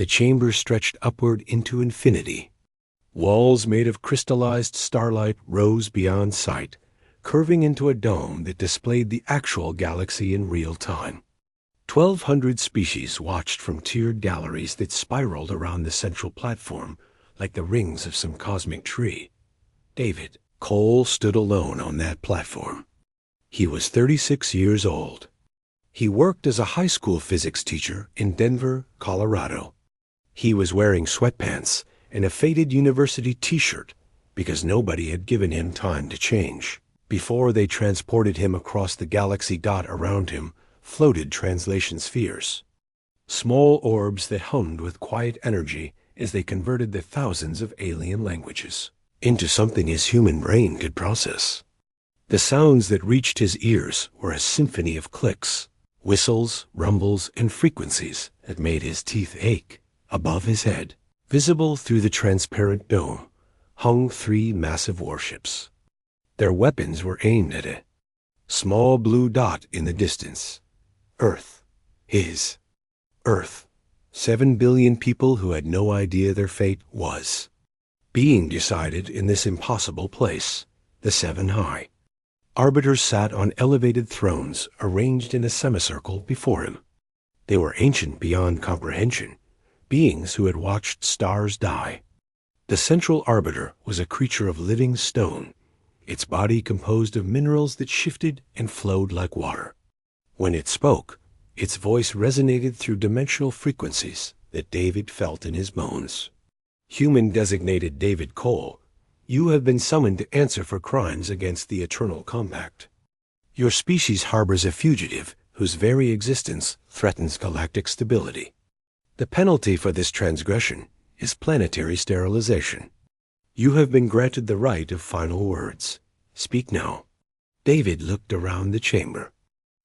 The chamber stretched upward into infinity. Walls made of crystallized starlight rose beyond sight, curving into a dome that displayed the actual galaxy in real time. 1,200 species watched from tiered galleries that spiraled around the central platform like the rings of some cosmic tree. David Cole stood alone on that platform. He was 36 years old. He worked as a high school physics teacher in Denver, Colorado. He was wearing sweatpants and a faded university t-shirt because nobody had given him time to change. Before they transported him across the galaxy, dot around him floated translation spheres, small orbs that hummed with quiet energy as they converted the thousands of alien languages into something his human brain could process. The sounds that reached his ears were a symphony of clicks, whistles, rumbles, and frequencies that made his teeth ache. Above his head, visible through the transparent dome, hung 3 massive warships. Their weapons were aimed at a small blue dot in the distance. Earth. His Earth. 7 billion people who had no idea their fate was being decided in this impossible place, the 7 High. Arbiters sat on elevated thrones arranged in a semicircle before him. They were ancient beyond comprehension, beings who had watched stars die. The central arbiter was a creature of living stone, its body composed of minerals that shifted and flowed like water. When it spoke, its voice resonated through dimensional frequencies that David felt in his bones. Human-designated David Cole, you have been summoned to answer for crimes against the Eternal Compact. Your species harbors a fugitive whose very existence threatens galactic stability. The penalty for this transgression is planetary sterilization. You have been granted the right of final words. Speak now. David looked around the chamber.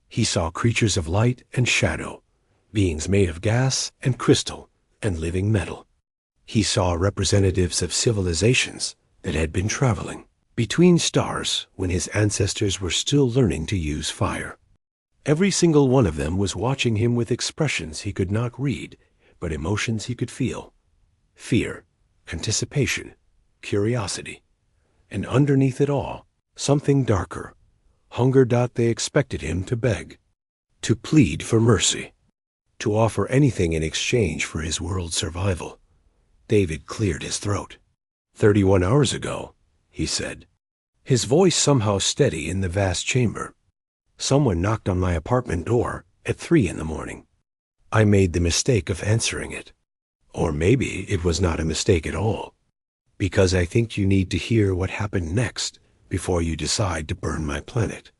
He saw creatures of light and shadow, beings made of gas and crystal and living metal. He saw representatives of civilizations that had been traveling between stars when his ancestors were still learning to use fire. Every single one of them was watching him with expressions he could not read, but emotions he could feel. Fear, anticipation, curiosity, and underneath it all, something darker. Hunger. They expected him to beg, to plead for mercy, to offer anything in exchange for his world's survival. David cleared his throat. 31 hours ago, he said, his voice somehow steady in the vast chamber. Someone knocked on my apartment door at 3 in the morning. I made the mistake of answering it. Or maybe it was not a mistake at all, because I think you need to hear what happened next before you decide to burn my planet.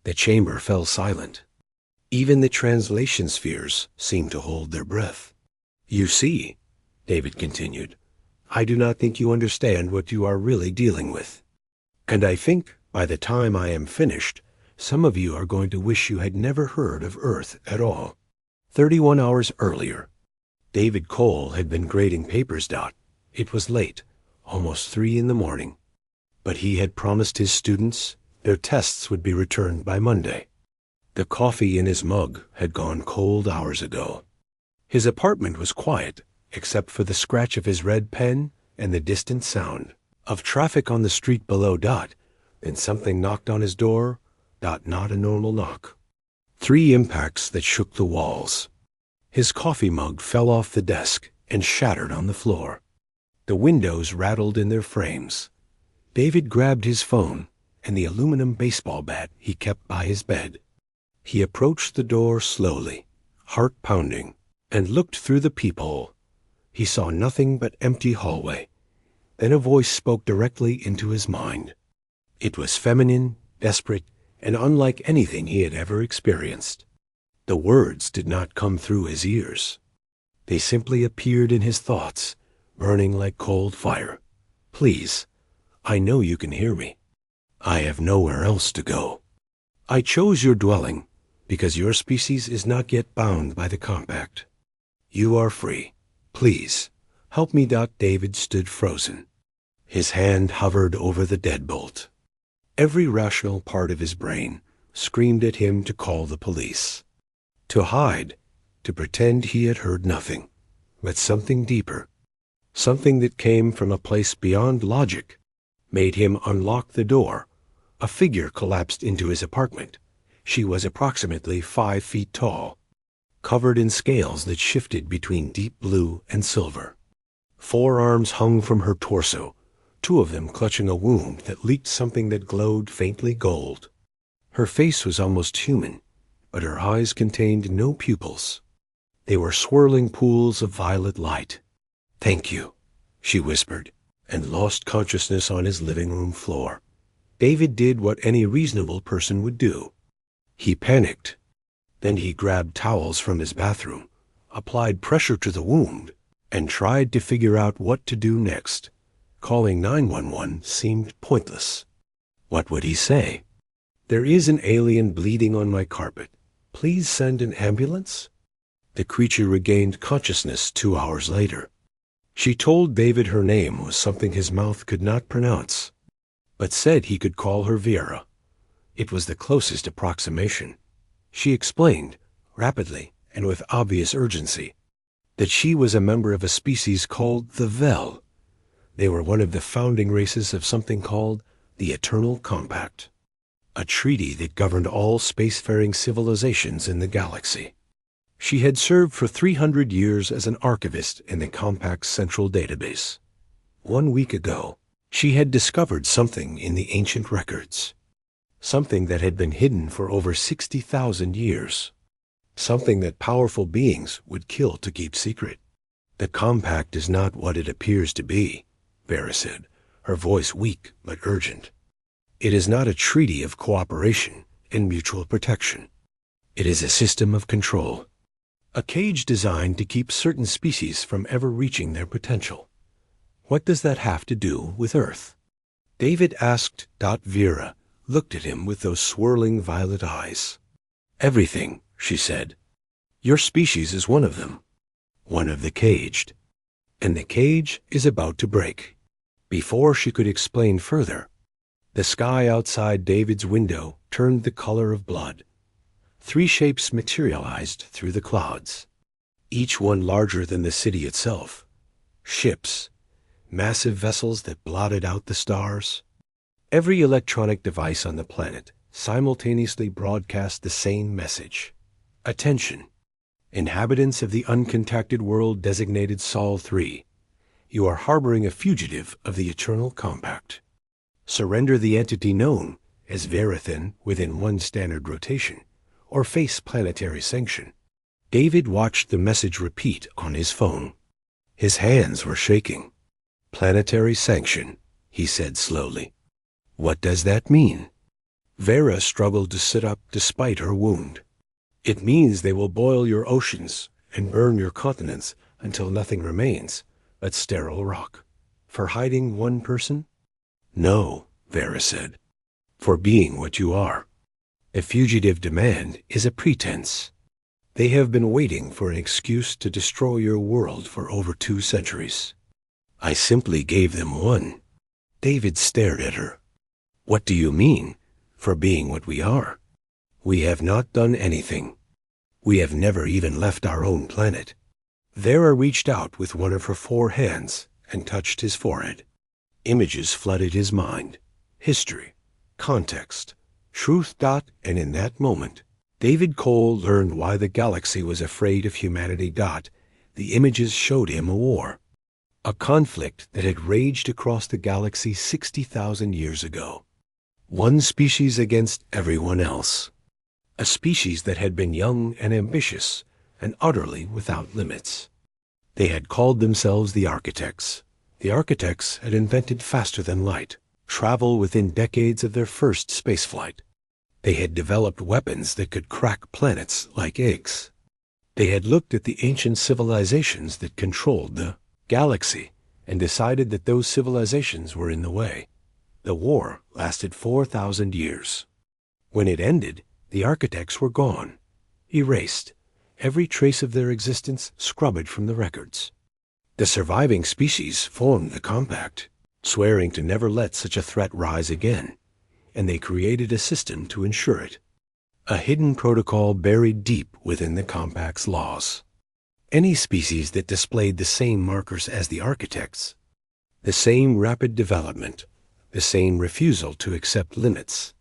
The chamber fell silent. Even the translation spheres seemed to hold their breath. You see, David continued, I do not think you understand what you are really dealing with. And I think by the time I am finished, some of you are going to wish you had never heard of Earth at all. 31 hours earlier, David Cole had been grading papers. It was late, almost 3 in the morning, but he had promised his students their tests would be returned by Monday. The coffee in his mug had gone cold hours ago. His apartment was quiet, except for the scratch of his red pen and the distant sound of traffic on the street below. Then something knocked on his door. Not a normal knock. 3 impacts that shook the walls. His coffee mug fell off the desk and shattered on the floor. The windows rattled in their frames. David grabbed his phone and the aluminum baseball bat he kept by his bed. He approached the door slowly, heart pounding, and looked through the peephole. He saw nothing but empty hallway. Then a voice spoke directly into his mind. It was feminine, desperate, and unlike anything he had ever experienced. The words did not come through his ears. They simply appeared in his thoughts, burning like cold fire. Please, I know you can hear me. I have nowhere else to go. I chose your dwelling because your species is not yet bound by the compact. You are free. Please, help me. David stood frozen. His hand hovered over the deadbolt. Every rational part of his brain screamed at him to call the police, to hide, to pretend he had heard nothing. but something deeper, something that came from a place beyond logic, made him unlock the door. A figure collapsed into his apartment. She was approximately 5 feet tall, covered in scales that shifted between deep blue and silver. 4 arms hung from her torso, 2 of them clutching a wound that leaked something that glowed faintly gold. Her face was almost human, but her eyes contained no pupils. They were swirling pools of violet light. "Thank you," she whispered, and lost consciousness on his living room floor. David did what any reasonable person would do. He panicked. Then he grabbed towels from his bathroom, applied pressure to the wound, and tried to figure out what to do next. Calling 911 seemed pointless. What would he say? "There is an alien bleeding on my carpet. Please send an ambulance?" The creature regained consciousness 2 hours later. She told David her name was something his mouth could not pronounce, but said he could call her Vera. It was the closest approximation. She explained, rapidly and with obvious urgency, that she was a member of a species called the Vel. They were one of the founding races of something called the Eternal Compact, a treaty that governed all spacefaring civilizations in the galaxy. She had served for 300 years as an archivist in the Compact's central database. 1 week ago, she had discovered something in the ancient records, something that had been hidden for over 60,000 years, something that powerful beings would kill to keep secret. "The Compact is not what it appears to be," Vera said, her voice weak but urgent. "It is not a treaty of cooperation and mutual protection. It is a system of control, a cage designed to keep certain species from ever reaching their potential." "What does that have to do with Earth?" David asked. Vera looked at him with those swirling violet eyes. "Everything," she said. "Your species is one of them, one of the caged. And the cage is about to break." Before she could explain further, the sky outside David's window turned the color of blood. 3 shapes materialized through the clouds, each one larger than the city itself. Ships, massive vessels that blotted out the stars. Every electronic device on the planet simultaneously broadcast the same message. "Attention, inhabitants of the uncontacted world designated Sol 3. You are harboring a fugitive of the Eternal Compact. Surrender the entity known as Verithin within 1 standard rotation, or face planetary sanction." David watched the message repeat on his phone. His hands were shaking. "Planetary sanction," he said slowly. "What does that mean?" Vera struggled to sit up despite her wound. "It means they will boil your oceans and burn your continents until nothing remains but sterile rock. For hiding 1 person?" "No," Vera said. "For being what you are. A fugitive demand is a pretense. They have been waiting for an excuse to destroy your world for over 2 centuries. I simply gave them one." David stared at her. "What do you mean, for being what we are? We have not done anything. We have never even left our own planet." Vera reached out with one of her 4 hands and touched his forehead. Images flooded his mind. History, context, truth. And in that moment, David Cole learned why the galaxy was afraid of humanity. The images showed him a war, a conflict that had raged across the galaxy 60,000 years ago. 1 species against everyone else. A species that had been young and ambitious and utterly without limits. They had called themselves the Architects. The Architects had invented faster than light, travel within decades of their first spaceflight. They had developed weapons that could crack planets like eggs. They had looked at the ancient civilizations that controlled the galaxy and decided that those civilizations were in the way. The war lasted 4,000 years. When it ended, the Architects were gone, erased, every trace of their existence scrubbed from the records. The surviving species formed the Compact, swearing to never let such a threat rise again, and they created a system to ensure it, a hidden protocol buried deep within the Compact's laws. Any species that displayed the same markers as the architects, the same rapid development, the same refusal to accept limits,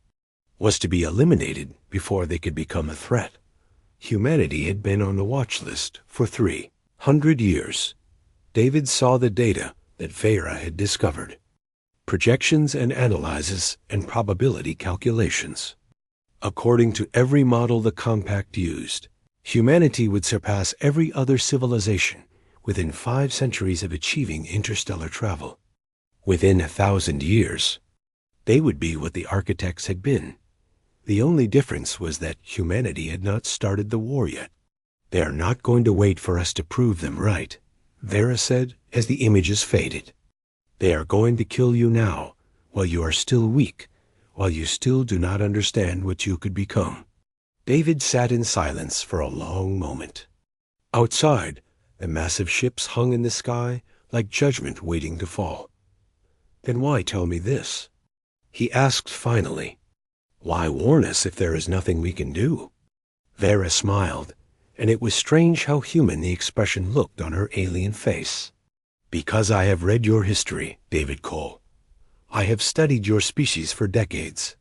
was to be eliminated before they could become a threat. Humanity had been on the watch list for 300 years. David saw the data that Vera had discovered. Projections and analyses and probability calculations. According to every model the compact used, humanity would surpass every other civilization within 5 centuries of achieving interstellar travel. Within 1,000 years, they would be what the architects had been. The only difference was that humanity had not started the war yet. They are not going to wait for us to prove them right, Vera said as the images faded. They are going to kill you now, while you are still weak, while you still do not understand what you could become. David sat in silence for a long moment. Outside, the massive ships hung in the sky like judgment waiting to fall. Then why tell me this? He asked finally. Why warn us if there is nothing we can do? Vera smiled, and it was strange how human the expression looked on her alien face. Because I have read your history, David Cole. I have studied your species for decades,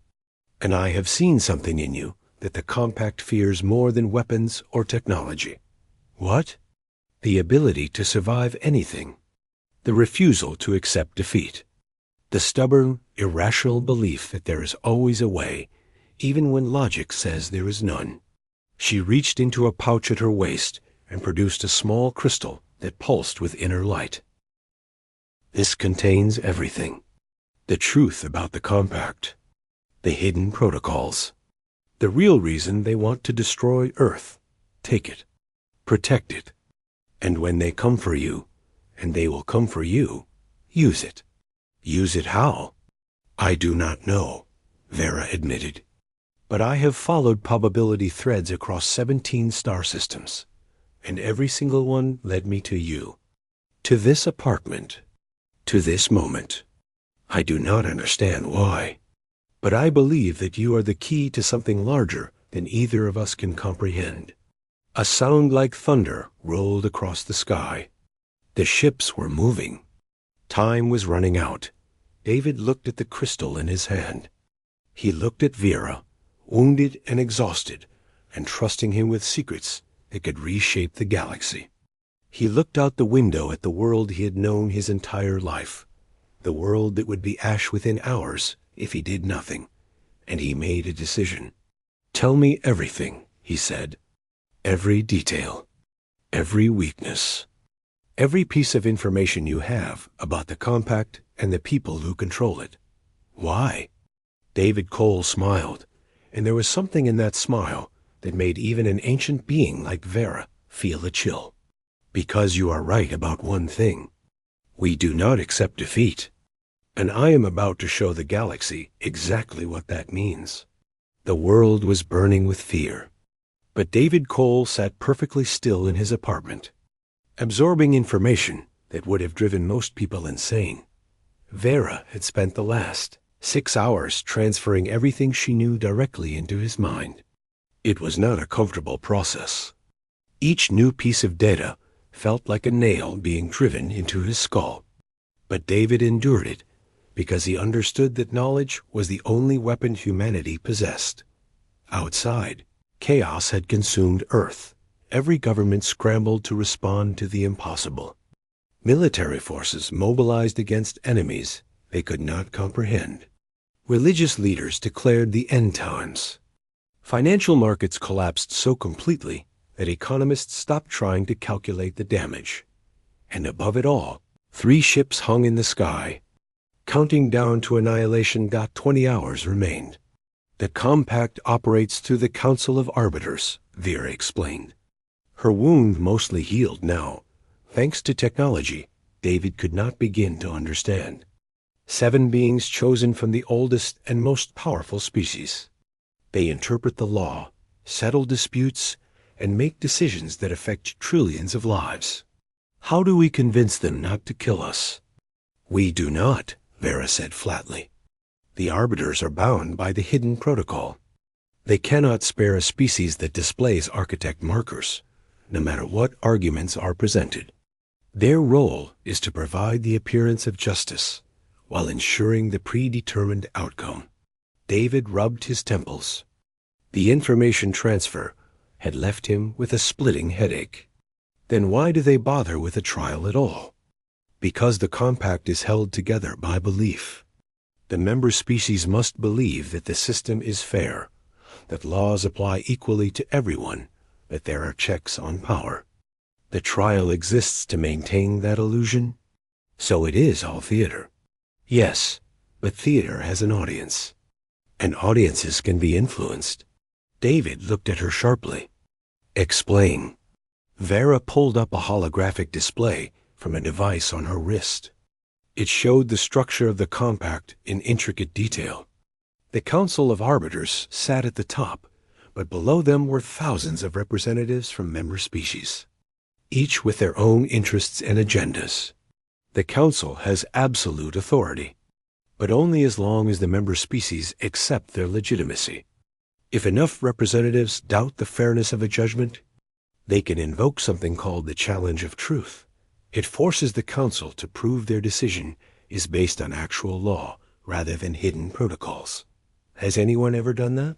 and I have seen something in you that the compact fears more than weapons or technology. What? The ability to survive anything. The refusal to accept defeat. The stubborn, irrational belief that there is always a way, even when logic says there is none. She reached into a pouch at her waist and produced a small crystal that pulsed with inner light. This contains everything. The truth about the compact. The hidden protocols. The real reason they want to destroy Earth. Take it. Protect it. And when they come for you, and they will come for you, use it. Use it how? I do not know, Vera admitted. But I have followed probability threads across 17 star systems, and every single one led me to you. To this apartment. To this moment. I do not understand why, but I believe that you are the key to something larger than either of us can comprehend. A sound like thunder rolled across the sky. The ships were moving. Time was running out. David looked at the crystal in his hand. He looked at Vera, wounded and exhausted, and trusting him with secrets that could reshape the galaxy. He looked out the window at the world he had known his entire life, the world that would be ash within hours if he did nothing, and he made a decision. Tell me everything, he said. Every detail, every weakness, every piece of information you have about the compact and the people who control it. Why? David Cole smiled, and there was something in that smile that made even an ancient being like Vera feel a chill. Because you are right about one thing. We do not accept defeat, and I am about to show the galaxy exactly what that means. The world was burning with fear, but David Cole sat perfectly still in his apartment, absorbing information that would have driven most people insane. Vera had spent the last 6 hours transferring everything she knew directly into his mind. It was not a comfortable process. Each new piece of data felt like a nail being driven into his skull. But David endured it because he understood that knowledge was the only weapon humanity possessed. Outside, chaos had consumed Earth. Every government scrambled to respond to the impossible. Military forces mobilized against enemies they could not comprehend. Religious leaders declared the end times. Financial markets collapsed so completely that economists stopped trying to calculate the damage. And above it all, 3 ships hung in the sky. Counting down to annihilation. 20 hours remained. The compact operates through the Council of Arbiters, Vera explained. Her wound mostly healed now, thanks to technology David could not begin to understand. 7 beings chosen from the oldest and most powerful species. They interpret the law, settle disputes, and make decisions that affect trillions of lives. How do we convince them not to kill us? We do not, Vera said flatly. The arbiters are bound by the hidden protocol. They cannot spare a species that displays architect markers, no matter what arguments are presented. Their role is to provide the appearance of justice while ensuring the predetermined outcome. David rubbed his temples. The information transfer had left him with a splitting headache. Then why do they bother with a trial at all? Because the compact is held together by belief. The member species must believe that the system is fair, that laws apply equally to everyone, that there are checks on power. The trial exists to maintain that illusion. So it is all theater. Yes, but theater has an audience. And audiences can be influenced. David looked at her sharply. Explain. Vera pulled up a holographic display from a device on her wrist. It showed the structure of the compact in intricate detail. The Council of Arbiters sat at the top, but below them were thousands of representatives from member species, each with their own interests and agendas. The Council has absolute authority, but only as long as the member species accept their legitimacy. If enough representatives doubt the fairness of a judgment, they can invoke something called the challenge of truth. It forces the Council to prove their decision is based on actual law rather than hidden protocols. Has anyone ever done that?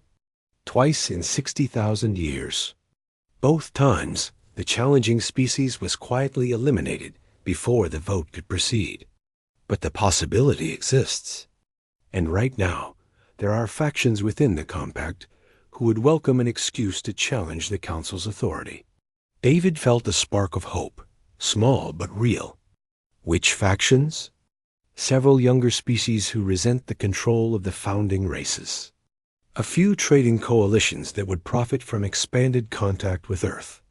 Twice in 60,000 years. Both times, the challenging species was quietly eliminated before the vote could proceed. But the possibility exists. And right now, there are factions within the compact who would welcome an excuse to challenge the Council's authority. David felt a spark of hope, small but real. Which factions? Several younger species who resent the control of the founding races. A few trading coalitions that would profit from expanded contact with Earth.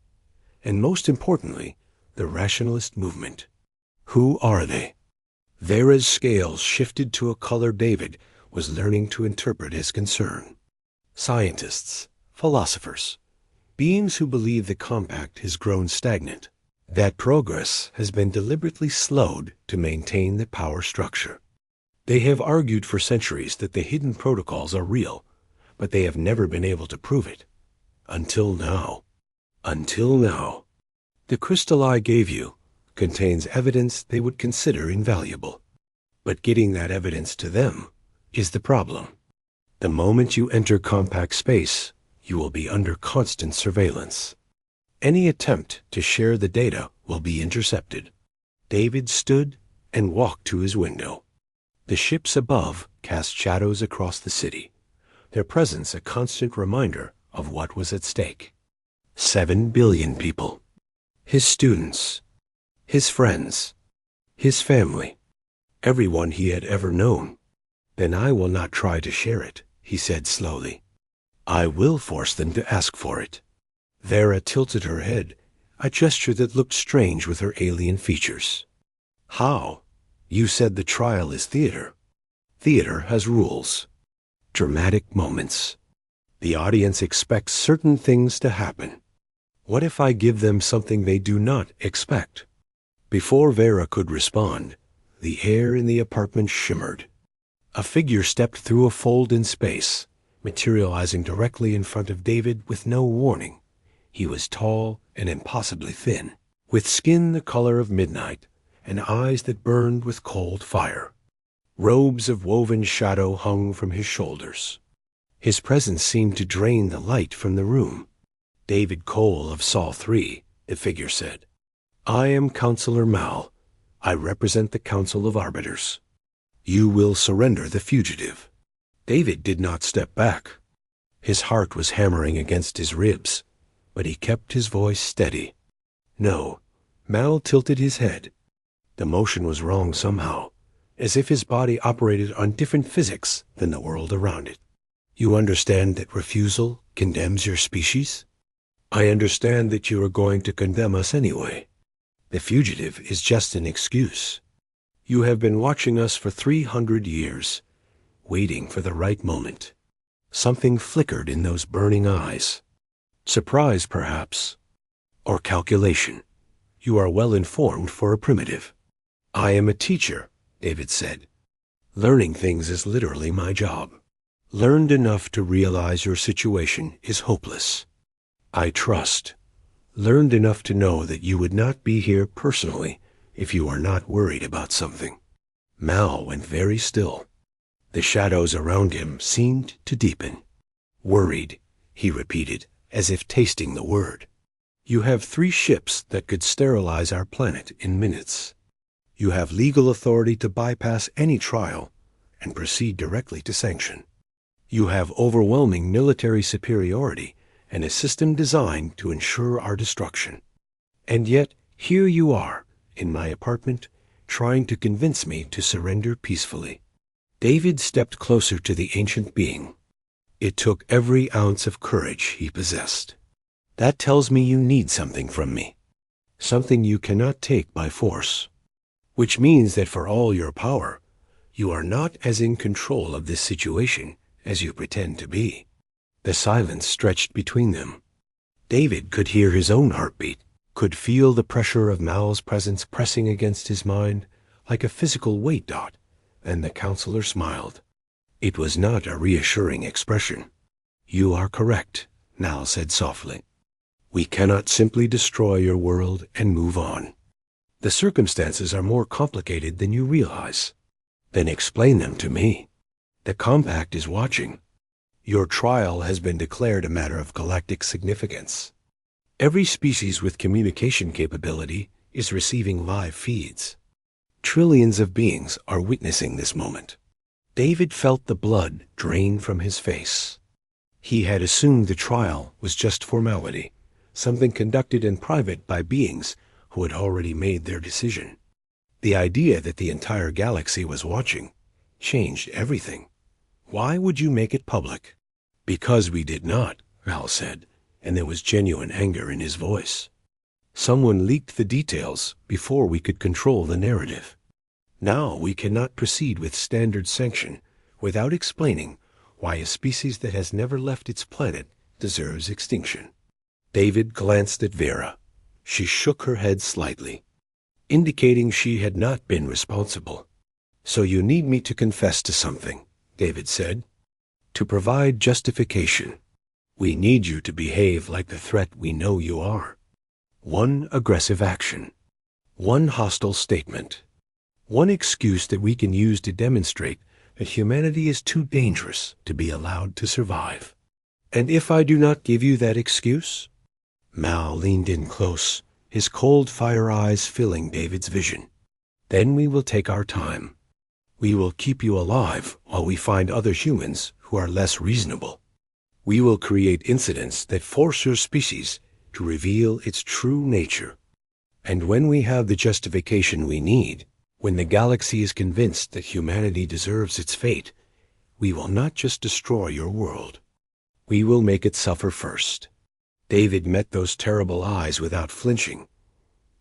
And most importantly, the rationalist movement. Who are they? Vera's scales shifted to a color David was learning to interpret as concern. Scientists, philosophers, beings who believe the compact has grown stagnant, that progress has been deliberately slowed to maintain the power structure. They have argued for centuries that the hidden protocols are real, but they have never been able to prove it. Until now. Until now. The crystal I gave you contains evidence they would consider invaluable. But getting that evidence to them is the problem. The moment you enter compact space, you will be under constant surveillance. Any attempt to share the data will be intercepted. David stood and walked to his window. The ships above cast shadows across the city, their presence a constant reminder of what was at stake. 7 billion people. His students, his friends, his family, everyone he had ever known. Then I will not try to share it, he said slowly. I will force them to ask for it. Vera tilted her head, a gesture that looked strange with her alien features. How? You said the trial is theater. Theater has rules. Dramatic moments. The audience expects certain things to happen. What if I give them something they do not expect? Before Vera could respond, the air in the apartment shimmered. A figure stepped through a fold in space, materializing directly in front of David with no warning. He was tall and impossibly thin, with skin the color of midnight and eyes that burned with cold fire. Robes of woven shadow hung from his shoulders. His presence seemed to drain the light from the room. David Cole of Sol 3, the figure said. I am Counselor Mal. I represent the Council of Arbiters. You will surrender the fugitive. David did not step back. His heart was hammering against his ribs, but he kept his voice steady. No. Mal tilted his head. The motion was wrong somehow, as if his body operated on different physics than the world around it. You understand that refusal condemns your species? I understand that you are going to condemn us anyway. The fugitive is just an excuse. You have been watching us for 300 years, waiting for the right moment. Something flickered in those burning eyes. Surprise, perhaps, or calculation. You are well informed for a primitive. I am a teacher, David said. Learning things is literally my job. Learned enough to realize your situation is hopeless. I trust. Learned enough to know that you would not be here personally if you are not worried about something. Mal went very still. The shadows around him seemed to deepen. Worried, he repeated, as if tasting the word. You have 3 ships that could sterilize our planet in minutes. You have legal authority to bypass any trial and proceed directly to sanction. You have overwhelming military superiority and a system designed to ensure our destruction. And yet, here you are, in my apartment, trying to convince me to surrender peacefully. David stepped closer to the ancient being. It took every ounce of courage he possessed. That tells me you need something from me, something you cannot take by force, which means that for all your power, you are not as in control of this situation as you pretend to be. The silence stretched between them. David could hear his own heartbeat, could feel the pressure of Mal's presence pressing against his mind like a physical weight dot, and the counselor smiled. It was not a reassuring expression. You are correct, Mal said softly. We cannot simply destroy your world and move on. The circumstances are more complicated than you realize. Then explain them to me. The Compact is watching. Your trial has been declared a matter of galactic significance. Every species with communication capability is receiving live feeds. Trillions of beings are witnessing this moment. David felt the blood drain from his face. He had assumed the trial was just formality, something conducted in private by beings who had already made their decision. The idea that the entire galaxy was watching changed everything. Why would you make it public? Because we did not, Al said, and there was genuine anger in his voice. Someone leaked the details before we could control the narrative. Now we cannot proceed with standard sanction without explaining why a species that has never left its planet deserves extinction. David glanced at Vera. She shook her head slightly, indicating she had not been responsible. So you need me to confess to something, David said. To provide justification, we need you to behave like the threat we know you are. One aggressive action, one hostile statement, one excuse that we can use to demonstrate that humanity is too dangerous to be allowed to survive. And if I do not give you that excuse? Mal leaned in close, his cold fire eyes filling David's vision. Then we will take our time. We will keep you alive while we find other humans who are less reasonable. We will create incidents that force your species to reveal its true nature. And when we have the justification we need, when the galaxy is convinced that humanity deserves its fate, we will not just destroy your world. We will make it suffer first. David met those terrible eyes without flinching.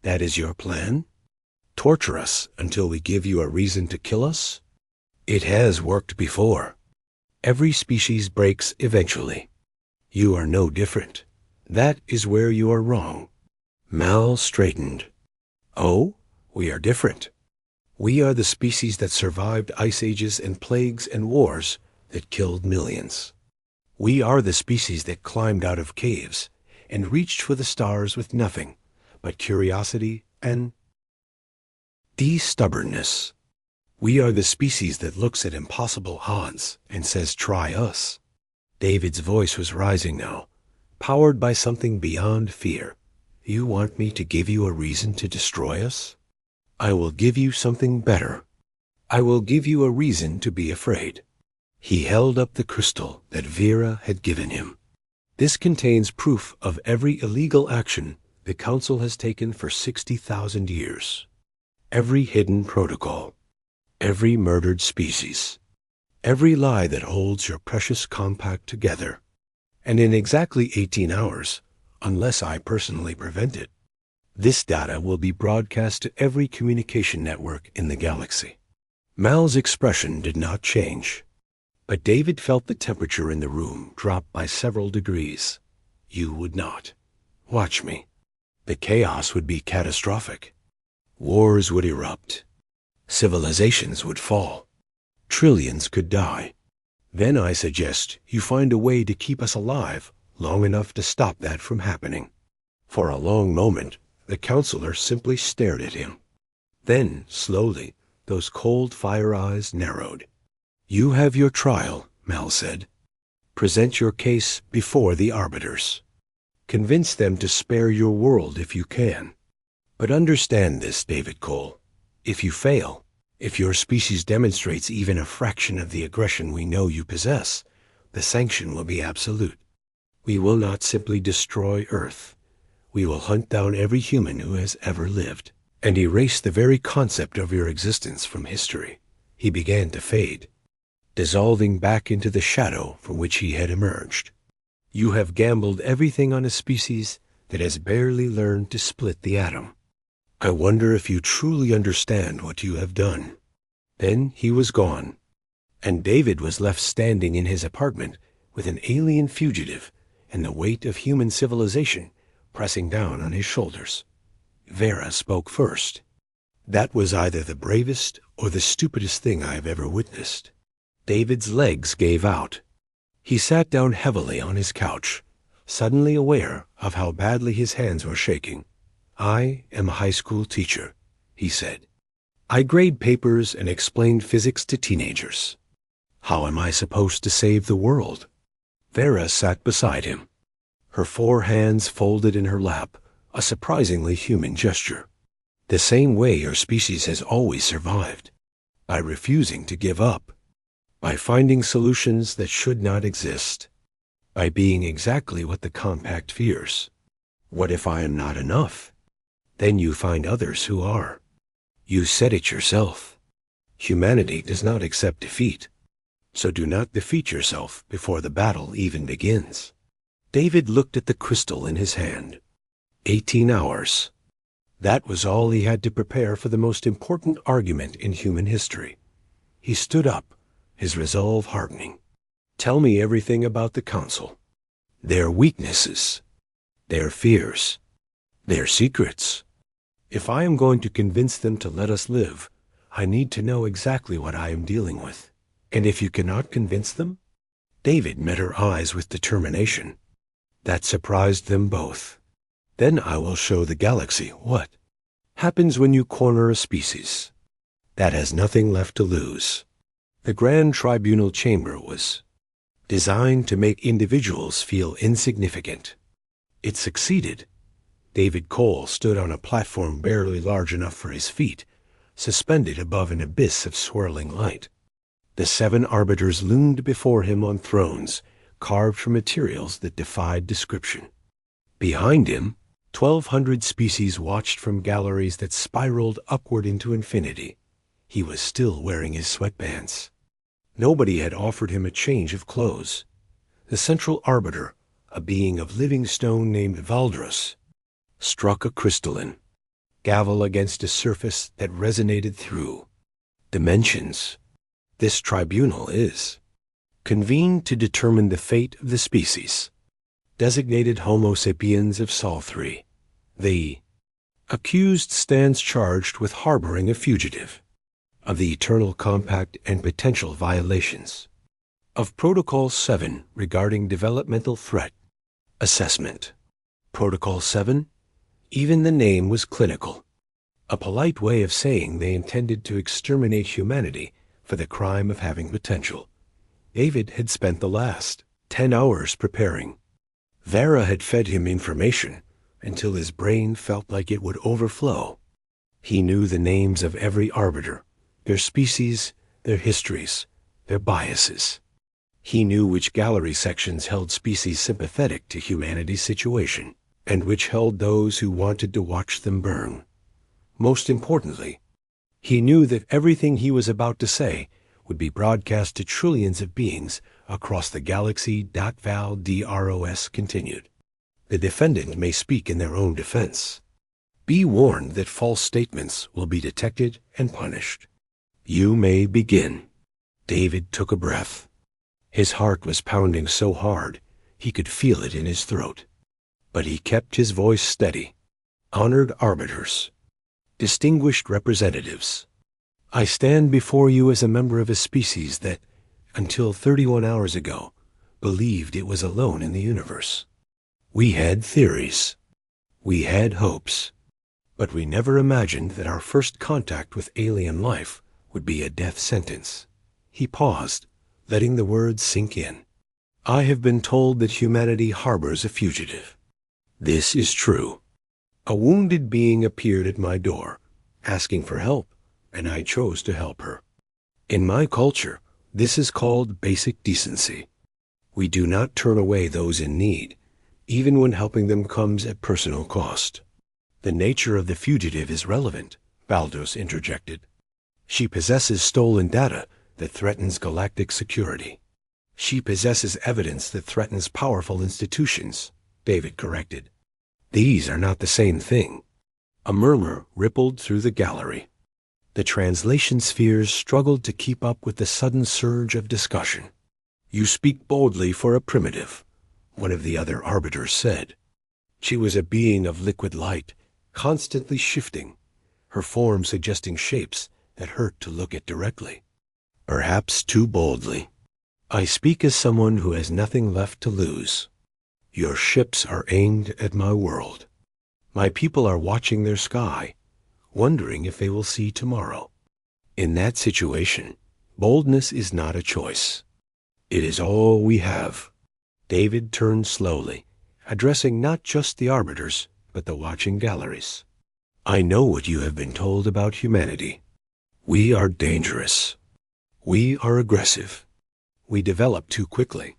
That is your plan? Torture us until we give you a reason to kill us? It has worked before. Every species breaks eventually. You are no different. That is where you are wrong. Mal straightened. Oh, we are different. We are the species that survived ice ages and plagues and wars that killed millions. We are the species that climbed out of caves and reached for the stars with nothing but curiosity and stubbornness. We are the species that looks at impossible odds and says, "Try us." David's voice was rising now, powered by something beyond fear. You want me to give you a reason to destroy us? I will give you something better. I will give you a reason to be afraid. He held up the crystal that Vera had given him. This contains proof of every illegal action the Council has taken for 60,000 years. Every hidden protocol. Every murdered species. Every lie that holds your precious compact together. And in exactly 18 hours, unless I personally prevent it, this data will be broadcast to every communication network in the galaxy. Mal's expression did not change, but David felt the temperature in the room drop by several degrees. You would not. Watch me. The chaos would be catastrophic. Wars would erupt. Civilizations would fall. Trillions could die. Then I suggest you find a way to keep us alive long enough to stop that from happening. For a long moment, the counselor simply stared at him. Then, slowly, those cold fire eyes narrowed. "You have your trial," Mal said. "Present your case before the arbiters. Convince them to spare your world if you can. But understand this, David Cole. If you fail, if your species demonstrates even a fraction of the aggression we know you possess, the sanction will be absolute. We will not simply destroy Earth. We will hunt down every human who has ever lived, and erase the very concept of your existence from history." He began to fade, dissolving back into the shadow from which he had emerged. "You have gambled everything on a species that has barely learned to split the atom. I wonder if you truly understand what you have done." Then he was gone, and David was left standing in his apartment with an alien fugitive and the weight of human civilization pressing down on his shoulders. Vera spoke first. "That was either the bravest or the stupidest thing I have ever witnessed." David's legs gave out. He sat down heavily on his couch, suddenly aware of how badly his hands were shaking. "I am a high school teacher," he said. "I grade papers and explain physics to teenagers. How am I supposed to save the world?" Vera sat beside him, her 4 hands folded in her lap, a surprisingly human gesture. "The same way your species has always survived, by refusing to give up, by finding solutions that should not exist, by being exactly what the Compact fears. What if I am not enough? Then you find others who are. You said it yourself. Humanity does not accept defeat, so do not defeat yourself before the battle even begins." David looked at the crystal in his hand. 18 hours. That was all he had to prepare for the most important argument in human history. He stood up, his resolve hardening. "Tell me everything about the Council. Their weaknesses, their fears, their secrets. If I am going to convince them to let us live, I need to know exactly what I am dealing with. And if you cannot convince them?" David met her eyes with determination. That surprised them both. "Then I will show the galaxy what happens when you corner a species that has nothing left to lose." The Grand Tribunal Chamber was designed to make individuals feel insignificant. It succeeded. David Cole stood on a platform barely large enough for his feet, suspended above an abyss of swirling light. The 7 arbiters loomed before him on thrones, carved from materials that defied description. Behind him, 1,200 species watched from galleries that spiraled upward into infinity. He was still wearing his sweatbands. Nobody had offered him a change of clothes. The central arbiter, a being of living stone named Valdros, struck a crystalline gavel against a surface that resonated through dimensions. "This tribunal is convened to determine the fate of the species designated Homo sapiens of Sol 3. The accused stands charged with harboring a fugitive of the Eternal Compact and potential violations of Protocol 7 regarding developmental threat assessment." Protocol 7? Even the name was clinical, a polite way of saying they intended to exterminate humanity for the crime of having potential. David had spent the last 10 hours preparing. Vera had fed him information until his brain felt like it would overflow. He knew the names of every arbiter, their species, their histories, their biases. He knew which gallery sections held species sympathetic to humanity's situation, and which held those who wanted to watch them burn. Most importantly, he knew that everything he was about to say would be broadcast to trillions of beings across the galaxy. Val Dros continued. "The defendant may speak in their own defense. Be warned that false statements will be detected and punished. You may begin." David took a breath. His heart was pounding so hard he could feel it in his throat. But he kept his voice steady. "Honored arbiters, distinguished representatives, I stand before you as a member of a species that, until 31 hours ago, believed it was alone in the universe. We had theories. We had hopes, but we never imagined that our first contact with alien life would be a death sentence. He paused, letting the words sink in. I have been told that humanity harbors a fugitive. This is true. A wounded being appeared at my door, asking for help, and I chose to help her. In my culture, this is called basic decency. We do not turn away those in need, even when helping them comes at personal cost. The nature of the fugitive is relevant, Baldos interjected. She possesses stolen data that threatens galactic security. She possesses evidence that threatens powerful institutions, David corrected. These are not the same thing. A murmur rippled through the gallery. The translation spheres struggled to keep up with the sudden surge of discussion. You speak boldly for a primitive, one of the other arbiters said. She was a being of liquid light, constantly shifting, her form suggesting shapes that hurt to look at directly. Perhaps too boldly. I speak as someone who has nothing left to lose. Your ships are aimed at my world. My people are watching their sky, wondering if they will see tomorrow. In that situation, boldness is not a choice. It is all we have. David turned slowly, addressing not just the arbiters, but the watching galleries. I know what you have been told about humanity. We are dangerous. We are aggressive. We develop too quickly,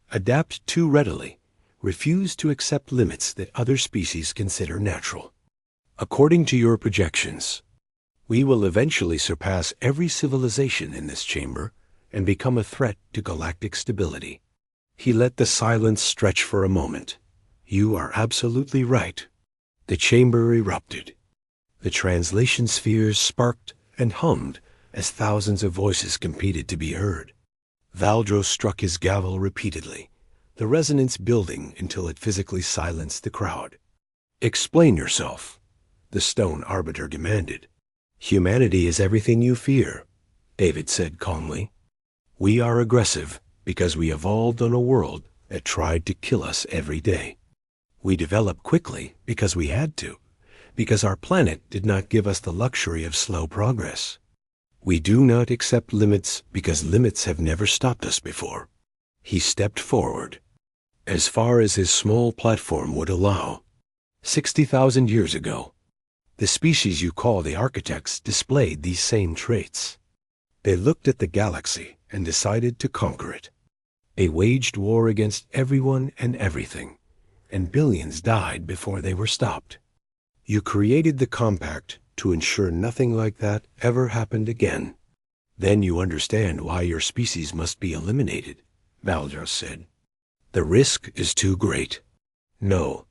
adapt too readily, refuse to accept limits that other species consider natural. According to your projections, we will eventually surpass every civilization in this chamber and become a threat to galactic stability. He let the silence stretch for a moment. You are absolutely right. The chamber erupted. The translation spheres sparked and hummed as thousands of voices competed to be heard. Valdros struck his gavel repeatedly, the resonance building until it physically silenced the crowd. Explain yourself, the stone arbiter demanded. Humanity is everything you fear, David said calmly. We are aggressive because we evolved on a world that tried to kill us every day. We developed quickly because we had to, because our planet did not give us the luxury of slow progress. We do not accept limits because limits have never stopped us before. He stepped forward, as far as his small platform would allow. 60,000 years ago, the species you call the architects displayed these same traits. They looked at the galaxy and decided to conquer it. They waged war against everyone and everything, and billions died before they were stopped. You created the compact to ensure nothing like that ever happened again. Then you understand why your species must be eliminated, Valdros said. The risk is too great. No,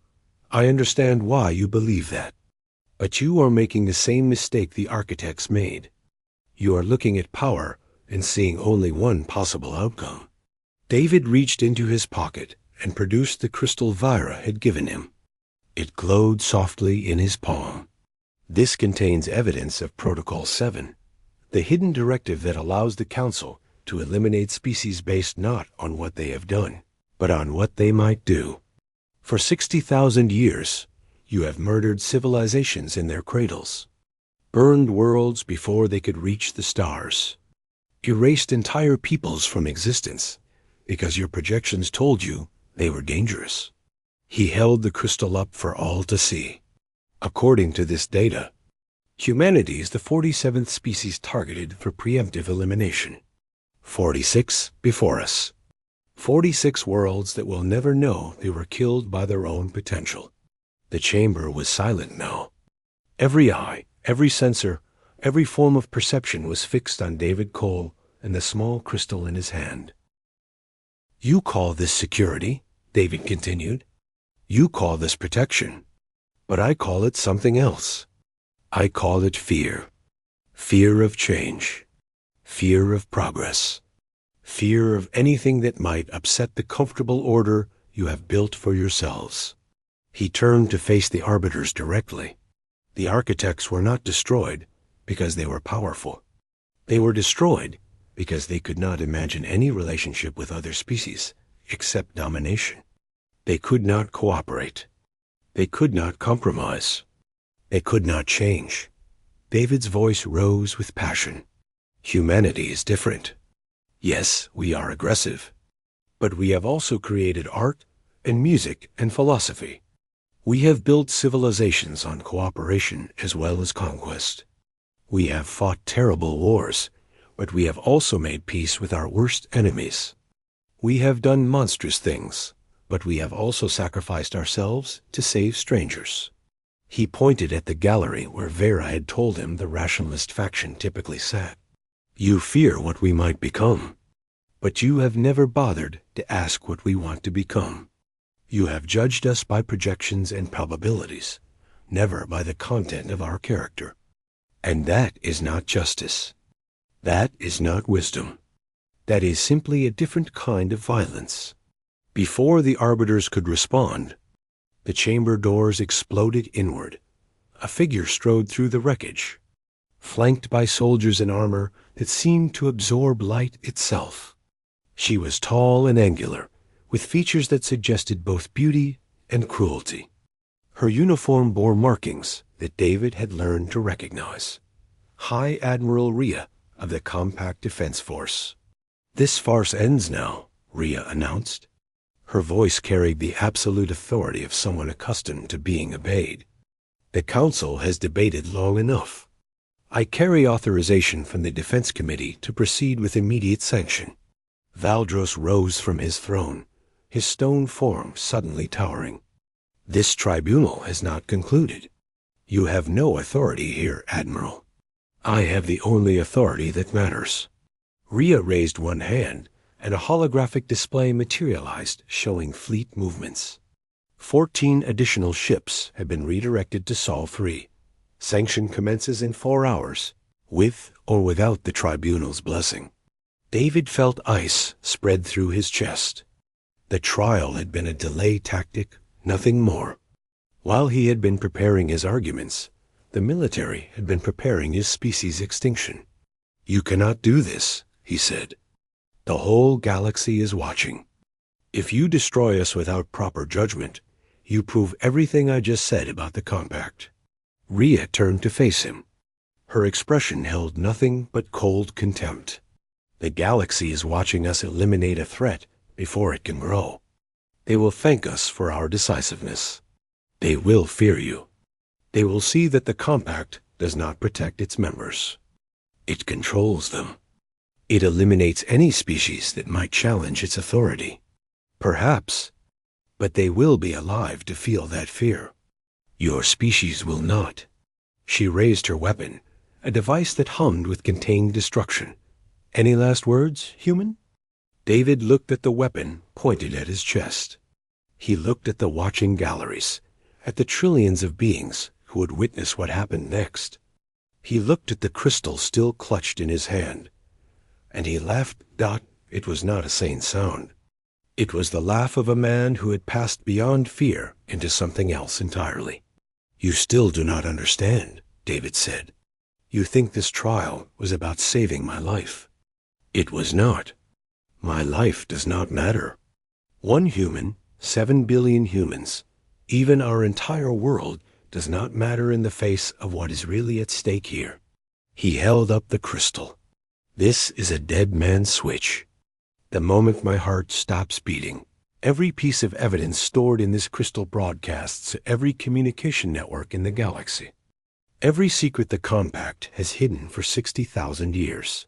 I understand why you believe that. But you are making the same mistake the architects made. You are looking at power and seeing only one possible outcome. David reached into his pocket and produced the crystal Vira had given him. It glowed softly in his palm. This contains evidence of Protocol 7, the hidden directive that allows the Council to eliminate species based not on what they have done, but on what they might do. For 60,000 years, you have murdered civilizations in their cradles, burned worlds before they could reach the stars, erased entire peoples from existence because your projections told you they were dangerous. He held the crystal up for all to see. According to this data, humanity is the 47th species targeted for preemptive elimination. 46 before us. 46 worlds that will never know they were killed by their own potential. The chamber was silent now. Every eye, every sensor, every form of perception was fixed on David Cole and the small crystal in his hand. You call this security, David continued. You call this protection. But I call it something else. I call it fear. Fear of change. Fear of progress. Fear of anything that might upset the comfortable order you have built for yourselves. He turned to face the arbiters directly. The architects were not destroyed because they were powerful. They were destroyed because they could not imagine any relationship with other species except domination. They could not cooperate. They could not compromise. They could not change. David's voice rose with passion. Humanity is different. Yes, we are aggressive. But we have also created art and music and philosophy. We have built civilizations on cooperation as well as conquest. We have fought terrible wars, but we have also made peace with our worst enemies. We have done monstrous things, but we have also sacrificed ourselves to save strangers. He pointed at the gallery where Vera had told him the rationalist faction typically sat. You fear what we might become, but you have never bothered to ask what we want to become. You have judged us by projections and probabilities, never by the content of our character. And that is not justice. That is not wisdom. That is simply a different kind of violence. Before the arbiters could respond, the chamber doors exploded inward. A figure strode through the wreckage, flanked by soldiers in armor that seemed to absorb light itself. She was tall and angular, with features that suggested both beauty and cruelty. Her uniform bore markings that David had learned to recognize. High Admiral Rhea of the Compact Defense Force. This farce ends now, Rhea announced. Her voice carried the absolute authority of someone accustomed to being obeyed. The Council has debated long enough. I carry authorization from the Defense Committee to proceed with immediate sanction. Valdros rose from his throne, his stone form suddenly towering. This tribunal has not concluded. You have no authority here, Admiral. I have the only authority that matters. Rhea raised one hand, and a holographic display materialized, showing fleet movements. 14 additional ships have been redirected to Sol 3. Sanction commences in 4 hours, with or without the tribunal's blessing. David felt ice spread through his chest. The trial had been a delay tactic, nothing more. While he had been preparing his arguments, the military had been preparing his species' extinction. You cannot do this, he said. The whole galaxy is watching. If you destroy us without proper judgment, you prove everything I just said about the compact. Rhea turned to face him. Her expression held nothing but cold contempt. The galaxy is watching us eliminate a threat before it can grow. They will thank us for our decisiveness. They will fear you. They will see that the compact does not protect its members. It controls them. It eliminates any species that might challenge its authority. Perhaps, but they will be alive to feel that fear. Your species will not. She raised her weapon, a device that hummed with contained destruction. Any last words, human? David looked at the weapon pointed at his chest. He looked at the watching galleries, at the trillions of beings who would witness what happened next. He looked at the crystal still clutched in his hand, and he laughed. It was not a sane sound. It was the laugh of a man who had passed beyond fear into something else entirely. You still do not understand, David said. You think this trial was about saving my life. It was not. My life does not matter. 1 human, 7 billion humans, even our entire world does not matter in the face of what is really at stake here. He held up the crystal. This is a dead man's switch. The moment my heart stops beating, every piece of evidence stored in this crystal broadcasts to every communication network in the galaxy. Every secret the compact has hidden for 60,000 years.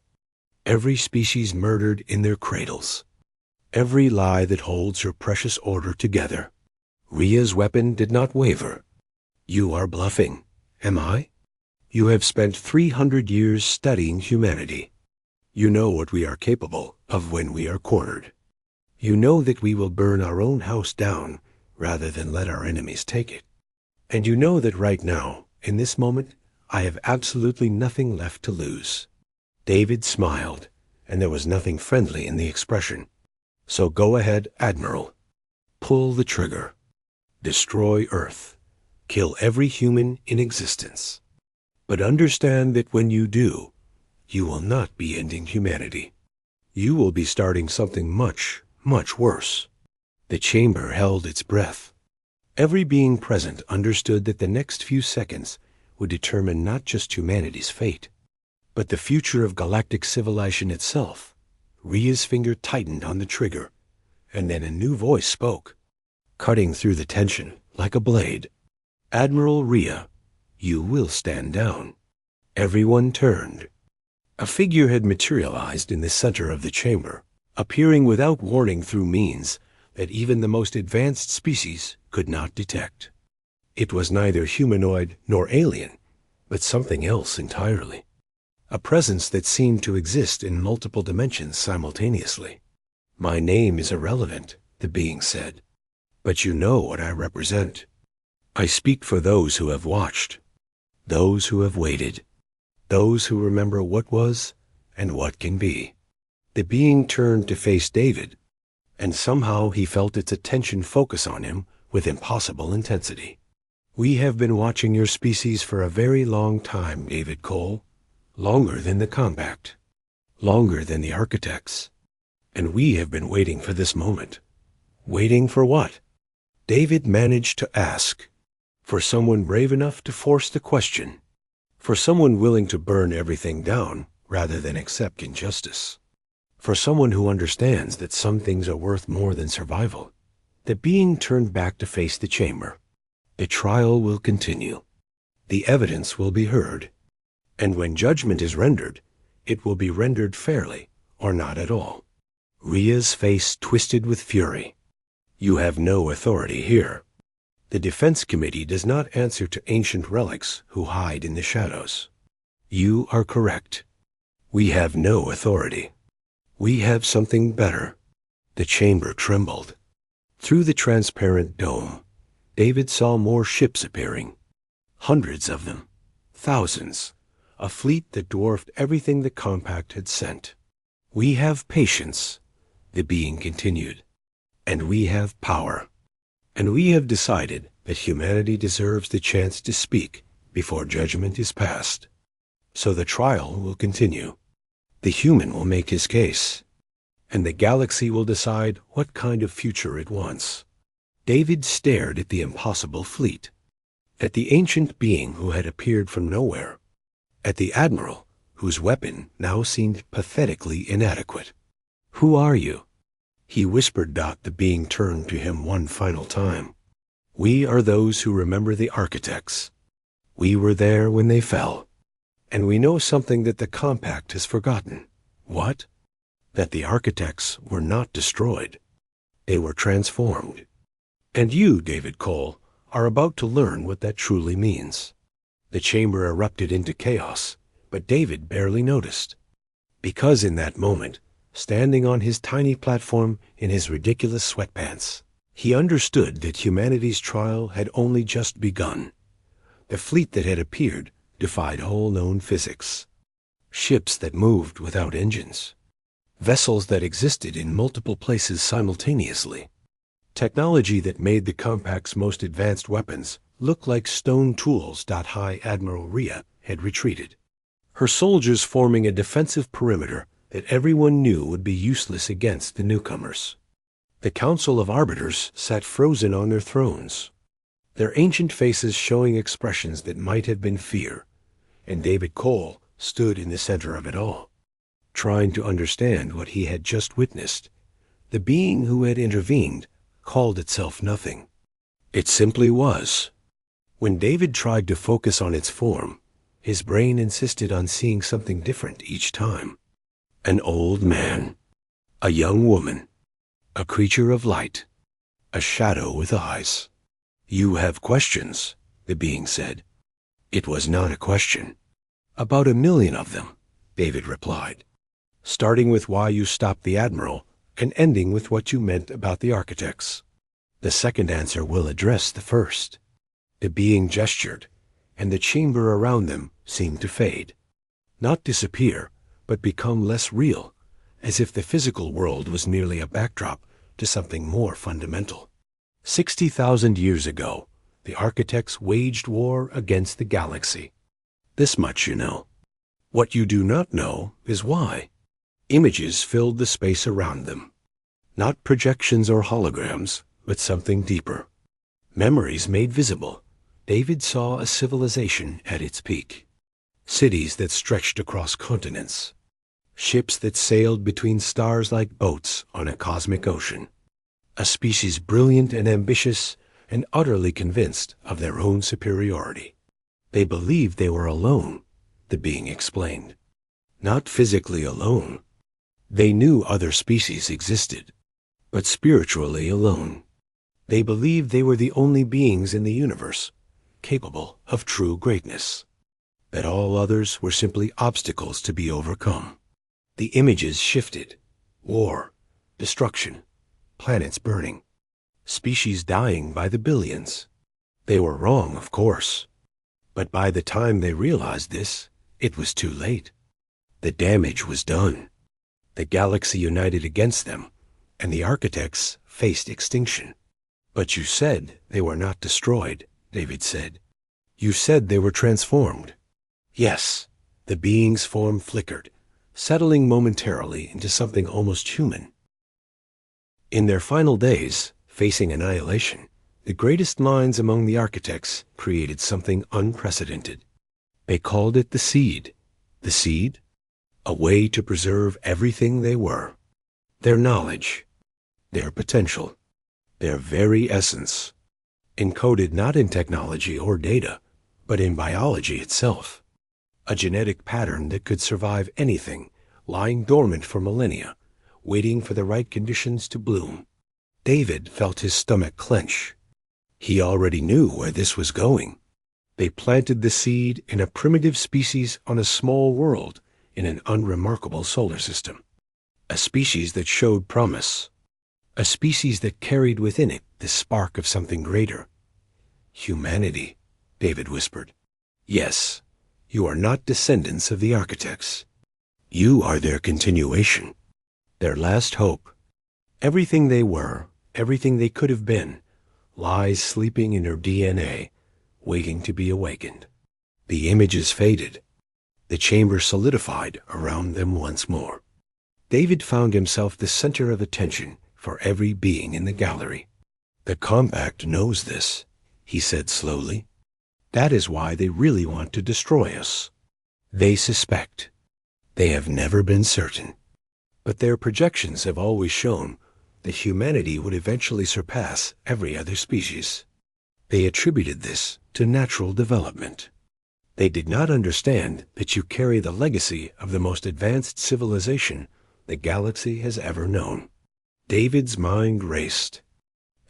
Every species murdered in their cradles. Every lie that holds her precious order together. Rhea's weapon did not waver. You are bluffing, am I? You have spent 300 years studying humanity. You know what we are capable of when we are cornered. You know that we will burn our own house down rather than let our enemies take it. And you know that right now, in this moment, I have absolutely nothing left to lose. David smiled, and there was nothing friendly in the expression. So go ahead, Admiral. Pull the trigger. Destroy Earth. Kill every human in existence. But understand that when you do, you will not be ending humanity. You will be starting something much, much worse. The chamber held its breath. Every being present understood that the next few seconds would determine not just humanity's fate, but the future of galactic civilization itself. Ria's finger tightened on the trigger, and then a new voice spoke, cutting through the tension like a blade. "Admiral Ria, you will stand down." Everyone turned. A figure had materialized in the center of the chamber, appearing without warning through means that even the most advanced species could not detect. It was neither humanoid nor alien, but something else entirely. A presence that seemed to exist in multiple dimensions simultaneously. "My name is irrelevant," the being said, "but you know what I represent. I speak for those who have watched, those who have waited, those who remember what was and what can be." The being turned to face David, and somehow he felt its attention focus on him with impossible intensity. "We have been watching your species for a very long time, David Cole. Longer than the Compact. Longer than the Architects. And we have been waiting for this moment." "Waiting for what?" David managed to ask. For someone brave enough to force the question. For someone willing to burn everything down rather than accept injustice. For someone who understands that some things are worth more than survival. The being turned back to face the chamber. "The trial will continue. The evidence will be heard. And when judgment is rendered, it will be rendered fairly or not at all." Ria's face twisted with fury. "You have no authority here. The Defense Committee does not answer to ancient relics who hide in the shadows. You are correct. We have no authority. We have something better." The chamber trembled. Through the transparent dome, David saw more ships appearing. Hundreds of them. Thousands. A fleet that dwarfed everything the Compact had sent. "We have patience," the being continued. "And we have power. And we have decided that humanity deserves the chance to speak before judgment is passed. So the trial will continue. The human will make his case. And the galaxy will decide what kind of future it wants." David stared at the impossible fleet. At the ancient being who had appeared from nowhere. At the Admiral, whose weapon now seemed pathetically inadequate. "Who are you?" he whispered. The being turned to him one final time. "We are those who remember the Architects. We were there when they fell. And we know something that the Compact has forgotten." "What?" "That the Architects were not destroyed. They were transformed. And you, David Cole, are about to learn what that truly means." The chamber erupted into chaos, but David barely noticed. Because in that moment, standing on his tiny platform in his ridiculous sweatpants, he understood that humanity's trial had only just begun. The fleet that had appeared defied whole known physics. Ships that moved without engines. Vessels that existed in multiple places simultaneously. Technology that made the Compact's most advanced weapons look like stone tools. High Admiral Ria had retreated, her soldiers forming a defensive perimeter that everyone knew would be useless against the newcomers. The Council of Arbiters sat frozen on their thrones, their ancient faces showing expressions that might have been fear, and David Cole stood in the center of it all, trying to understand what he had just witnessed. The being who had intervened called itself nothing. It simply was. When David tried to focus on its form, his brain insisted on seeing something different each time. An old man, a young woman, a creature of light, a shadow with eyes. "You have questions," the being said. It was not a question. "About 1,000,000 of them," David replied, "starting with why you stopped the Admiral and ending with what you meant about the Architects. The second answer will address the first." The being gestured, and the chamber around them seemed to fade. Not disappear, but become less real, as if the physical world was merely a backdrop to something more fundamental. 60,000 years ago, the Architects waged war against the galaxy. This much you know. What you do not know is why. Images filled the space around them. Not projections or holograms, but something deeper. Memories made visible, David saw a civilization at its peak. Cities that stretched across continents. Ships that sailed between stars like boats on a cosmic ocean. A species brilliant and ambitious and utterly convinced of their own superiority. They believed they were alone, the being explained. Not physically alone. They knew other species existed, but spiritually alone. They believed they were the only beings in the universe capable of true greatness. That all others were simply obstacles to be overcome. The images shifted. War, destruction, planets burning, species dying by the billions. They were wrong, of course. But by the time they realized this, it was too late. The damage was done. The galaxy united against them, and the architects faced extinction. But you said they were not destroyed, David said. You said they were transformed. Yes, the being's form flickered, settling momentarily into something almost human. In their final days, facing annihilation, the greatest minds among the architects created something unprecedented. They called it the seed. The seed? A way to preserve everything they were. Their knowledge, their potential, their very essence, encoded not in technology or data, but in biology itself. A genetic pattern that could survive anything, lying dormant for millennia, waiting for the right conditions to bloom. David felt his stomach clench. He already knew where this was going. They planted the seed in a primitive species on a small world in an unremarkable solar system. A species that showed promise. A species that carried within it the spark of something greater. Humanity, David whispered. Yes, you are not descendants of the architects. You are their continuation, their last hope. Everything they were, everything they could have been, lies sleeping in their DNA, waiting to be awakened. The images faded. The chamber solidified around them once more. David found himself the center of attention for every being in the gallery. The Compact knows this, he said slowly. That is why they really want to destroy us. They suspect. They have never been certain. But their projections have always shown that humanity would eventually surpass every other species. They attributed this to natural development. They did not understand that you carry the legacy of the most advanced civilization the galaxy has ever known. David's mind raced.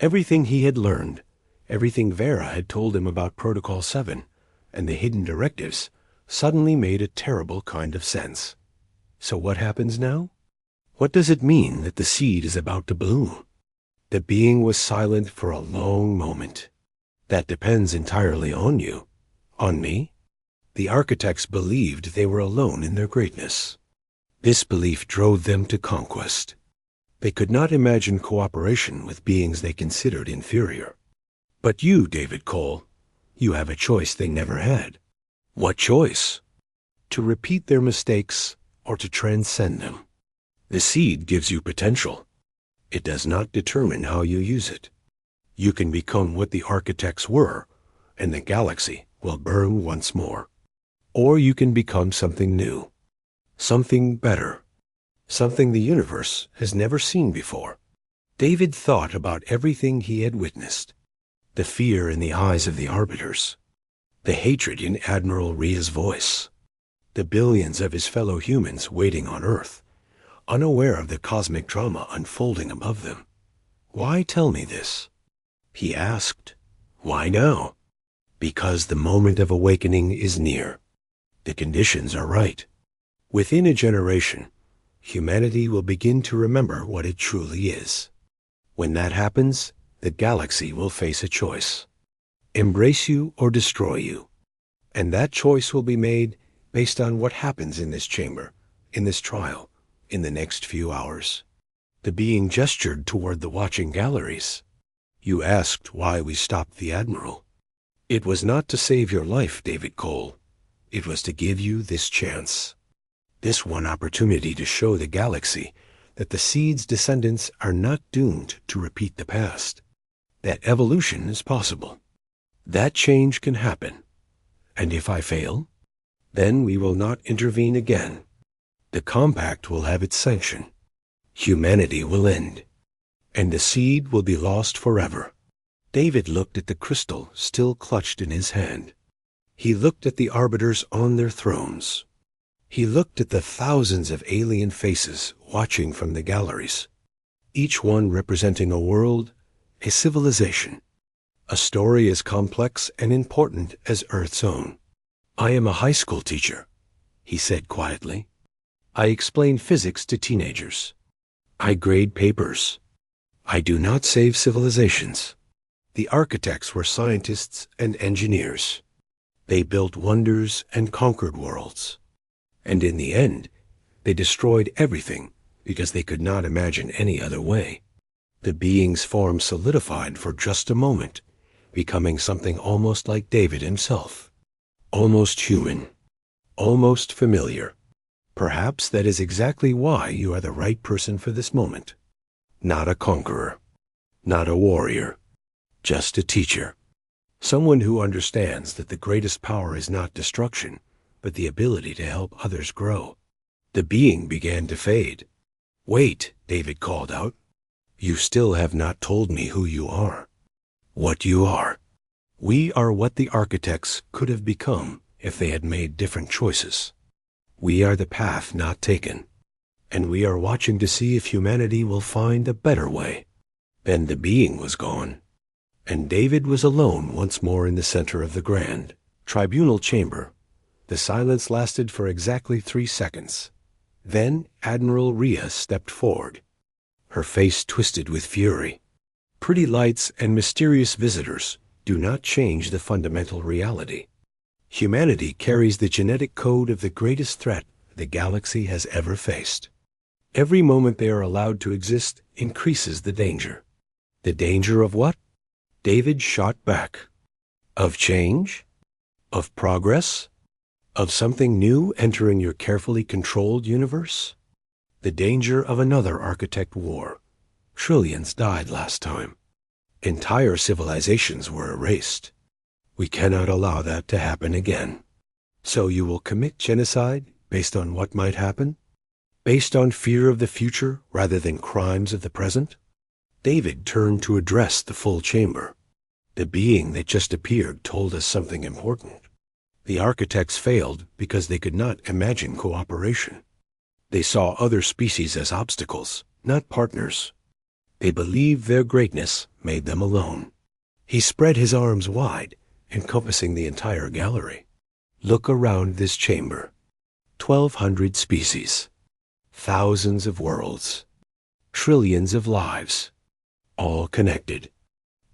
Everything he had learned, everything Vera had told him about Protocol 7 and the hidden directives, suddenly made a terrible kind of sense. So what happens now? What does it mean that the seed is about to bloom? The being was silent for a long moment. That depends entirely on you. On me? The architects believed they were alone in their greatness. This belief drove them to conquest. They could not imagine cooperation with beings they considered inferior. But you, David Cole, you have a choice they never had. What choice? To repeat their mistakes or to transcend them. The seed gives you potential. It does not determine how you use it. You can become what the architects were, and the galaxy will burn once more. Or you can become something new, something better, something the universe has never seen before. David thought about everything he had witnessed. The fear in the eyes of the arbiters, the hatred in Admiral Rhea's voice, the billions of his fellow humans waiting on Earth, unaware of the cosmic drama unfolding above them. Why tell me this? He asked. Why now? Because the moment of awakening is near. The conditions are right. Within a generation, humanity will begin to remember what it truly is. When that happens, the galaxy will face a choice. Embrace you or destroy you. And that choice will be made based on what happens in this chamber, in this trial, in the next few hours. The being gestured toward the watching galleries. You asked why we stopped the Admiral. It was not to save your life, David Cole. It was to give you this chance. This one opportunity to show the galaxy that the seed's descendants are not doomed to repeat the past. that evolution is possible, that change can happen. And if I fail, then we will not intervene again. The compact will have its sanction. Humanity will end, and the seed will be lost forever. David looked at the crystal still clutched in his hand. He looked at the arbiters on their thrones. He looked at the thousands of alien faces watching from the galleries, each one representing a world, a civilization, a story as complex and important as Earth's own. "I am a high school teacher," he said quietly. "I explain physics to teenagers. I grade papers. I do not save civilizations." The architects were scientists and engineers. They built wonders and conquered worlds. And in the end, they destroyed everything because they could not imagine any other way. The being's form solidified for just a moment, becoming something almost like David himself. Almost human. Almost familiar. Perhaps that is exactly why you are the right person for this moment. Not a conqueror. Not a warrior. Just a teacher. Someone who understands that the greatest power is not destruction, but the ability to help others grow. The being began to fade. "Wait," David called out. "You still have not told me who you are. What you are." We are what the architects could have become if they had made different choices. We are the path not taken, and we are watching to see if humanity will find a better way. Then the being was gone, and David was alone once more in the center of the grand tribunal chamber. The silence lasted for exactly 3 seconds. Then Admiral Rhea stepped forward, her face twisted with fury. Pretty lights and mysterious visitors do not change the fundamental reality. Humanity carries the genetic code of the greatest threat the galaxy has ever faced. Every moment they are allowed to exist increases the danger. The danger of what? David shot back. Of change? Of progress? Of something new entering your carefully controlled universe? The danger of another architect war. Trillions died last time. Entire civilizations were erased. We cannot allow that to happen again. So you will commit genocide based on what might happen? Based on fear of the future rather than crimes of the present? David turned to address the full chamber. The being that just appeared told us something important. The architects failed because they could not imagine cooperation. They saw other species as obstacles, not partners. They believed their greatness made them alone. He spread his arms wide, encompassing the entire gallery. Look around this chamber. 1,200 species. Thousands of worlds. Trillions of lives. All connected.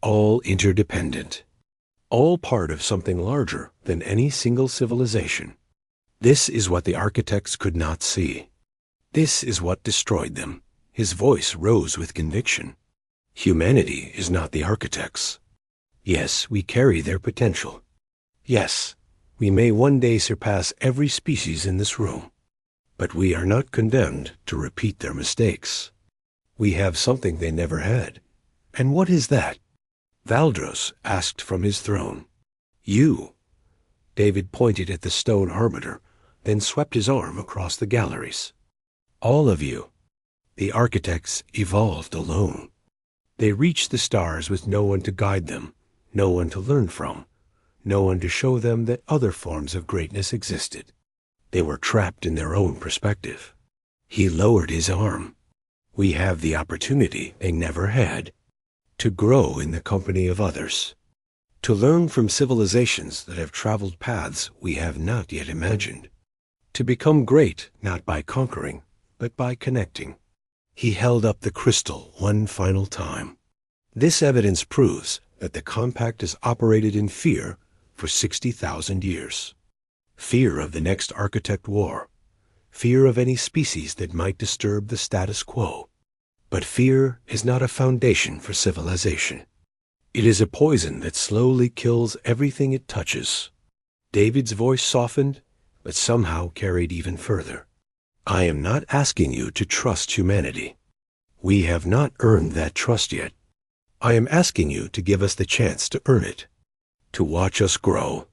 All interdependent. All part of something larger than any single civilization. This is what the architects could not see. This is what destroyed them. His voice rose with conviction. Humanity is not the architects. Yes, we carry their potential. Yes, we may one day surpass every species in this room. But we are not condemned to repeat their mistakes. We have something they never had. And what is that? Valdros asked from his throne. You. David pointed at the stone arbiter, then swept his arm across the galleries. All of you. The architects evolved alone. They reached the stars with no one to guide them, no one to learn from, no one to show them that other forms of greatness existed. They were trapped in their own perspective. He lowered his arm. We have the opportunity they never had. To grow in the company of others. To learn from civilizations that have traveled paths we have not yet imagined. To become great not by conquering, but by connecting. He held up the crystal one final time. This evidence proves that the compact has operated in fear for 60,000 years. Fear of the next architect war. Fear of any species that might disturb the status quo. But fear is not a foundation for civilization. It is a poison that slowly kills everything it touches. David's voice softened, but somehow carried even further. I am not asking you to trust humanity. We have not earned that trust yet. I am asking you to give us the chance to earn it, to watch us grow,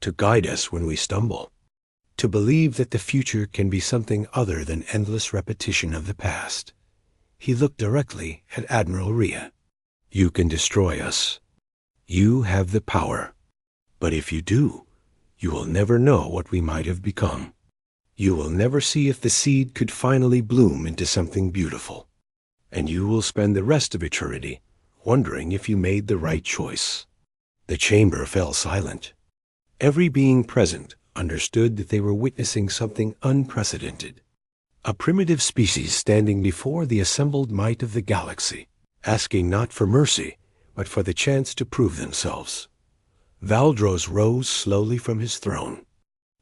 to guide us when we stumble, to believe that the future can be something other than endless repetition of the past. He looked directly at Admiral Rhea. You can destroy us. You have the power. But if you do, you will never know what we might have become. You will never see if the seed could finally bloom into something beautiful. And you will spend the rest of eternity wondering if you made the right choice. The chamber fell silent. Every being present understood that they were witnessing something unprecedented. A primitive species standing before the assembled might of the galaxy, asking not for mercy, but for the chance to prove themselves. Valdros rose slowly from his throne.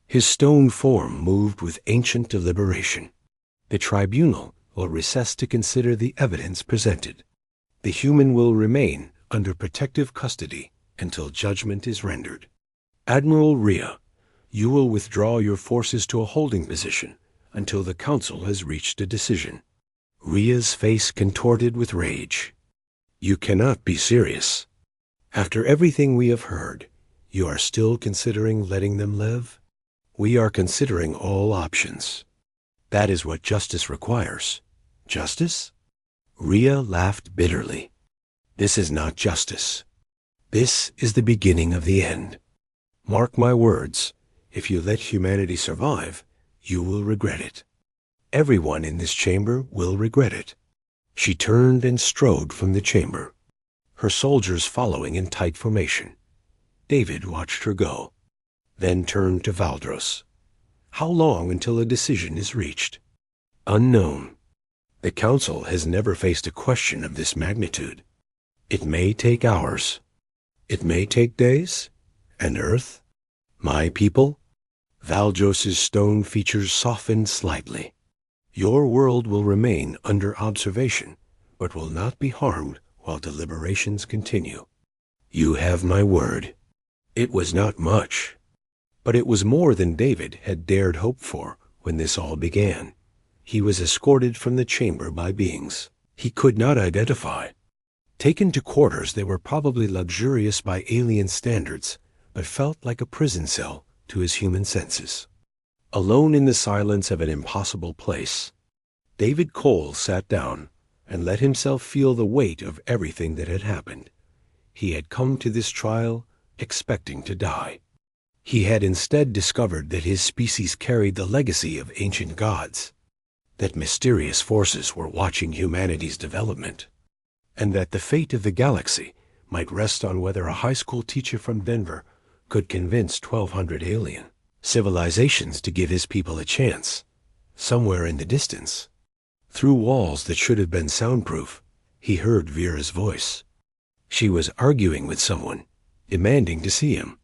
His stone form moved with ancient deliberation. The tribunal will recess to consider the evidence presented. The human will remain under protective custody until judgment is rendered. Admiral Rhea, you will withdraw your forces to a holding position until the council has reached a decision. Rhea's face contorted with rage. You cannot be serious. After everything we have heard, you are still considering letting them live? We are considering all options. That is what justice requires. Justice? Rhea laughed bitterly. This is not justice. This is the beginning of the end. Mark my words, if you let humanity survive, you will regret it. Everyone in this chamber will regret it. She turned and strode from the chamber, her soldiers following in tight formation. David watched her go, then turned to Valdros. How long until a decision is reached? Unknown. The council has never faced a question of this magnitude. It may take hours. It may take days. And Earth? My people? Valdros's stone features softened slightly. Your world will remain under observation, but will not be harmed while deliberations continue. You have my word. It was not much, but it was more than David had dared hope for when this all began. He was escorted from the chamber by beings he could not identify. Taken to quarters, they were probably luxurious by alien standards, but felt like a prison cell to his human senses. Alone in the silence of an impossible place, David Cole sat down and let himself feel the weight of everything that had happened. He had come to this trial expecting to die. He had instead discovered that his species carried the legacy of ancient gods, that mysterious forces were watching humanity's development, and that the fate of the galaxy might rest on whether a high school teacher from Denver could convince 1,200 alien civilizations to give his people a chance. Somewhere in the distance, through walls that should have been soundproof, he heard Vera's voice. She was arguing with someone, demanding to see him.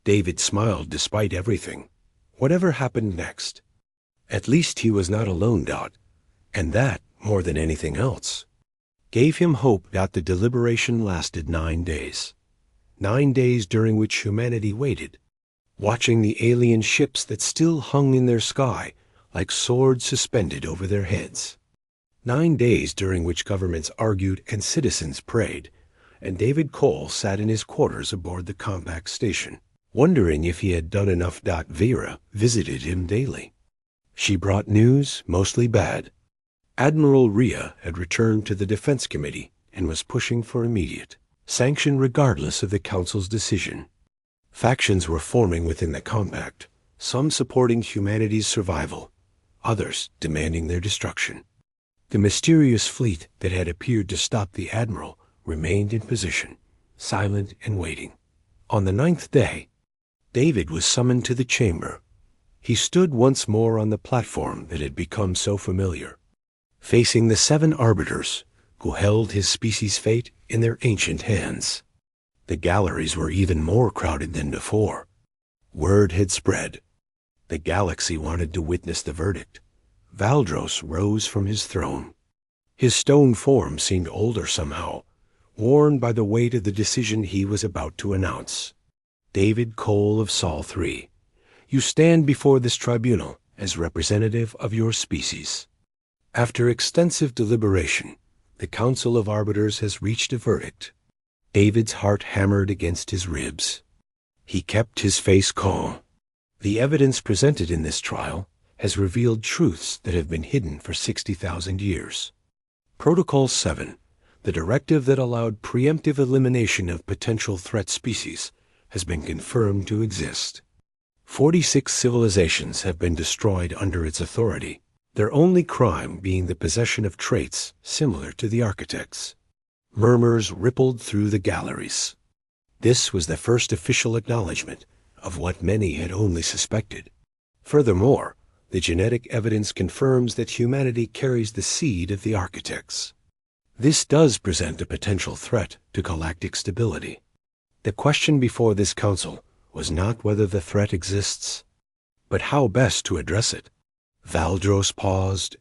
David smiled despite everything. Whatever happened next, at least he was not alone. And that, more than anything else, gave him hope. The deliberation lasted 9 days. 9 days during which humanity waited, watching the alien ships that still hung in their sky like swords suspended over their heads. 9 days during which governments argued and citizens prayed, and David Cole sat in his quarters aboard the compact station, wondering if he had done enough. Vera visited him daily. She brought news, mostly bad. Admiral Rhea had returned to the Defense Committee and was pushing for immediate sanction regardless of the Council's decision. Factions were forming within the compact, some supporting humanity's survival, others demanding their destruction. The mysterious fleet that had appeared to stop the Admiral remained in position, silent and waiting. On the 9th day, David was summoned to the chamber. He stood once more on the platform that had become so familiar, facing the 7 arbiters who held his species' fate in their ancient hands. The galleries were even more crowded than before. Word had spread. The galaxy wanted to witness the verdict. Valdros rose from his throne. His stone form seemed older somehow, worn by the weight of the decision he was about to announce. David Cole of Sol 3, you stand before this tribunal as representative of your species. After extensive deliberation, The Council of Arbiters has reached a verdict. David's heart hammered against his ribs. He kept his face calm. The evidence presented in this trial has revealed truths that have been hidden for 60,000 years. Protocol 7, the directive that allowed preemptive elimination of potential threat species, has been confirmed to exist. 46 civilizations have been destroyed under its authority, their only crime being the possession of traits similar to the architects. Murmurs rippled through the galleries. This was the first official acknowledgement of what many had only suspected. Furthermore, the genetic evidence confirms that humanity carries the seed of the architects. This does present a potential threat to galactic stability. The question before this council was not whether the threat exists, but how best to address it. Valdros paused,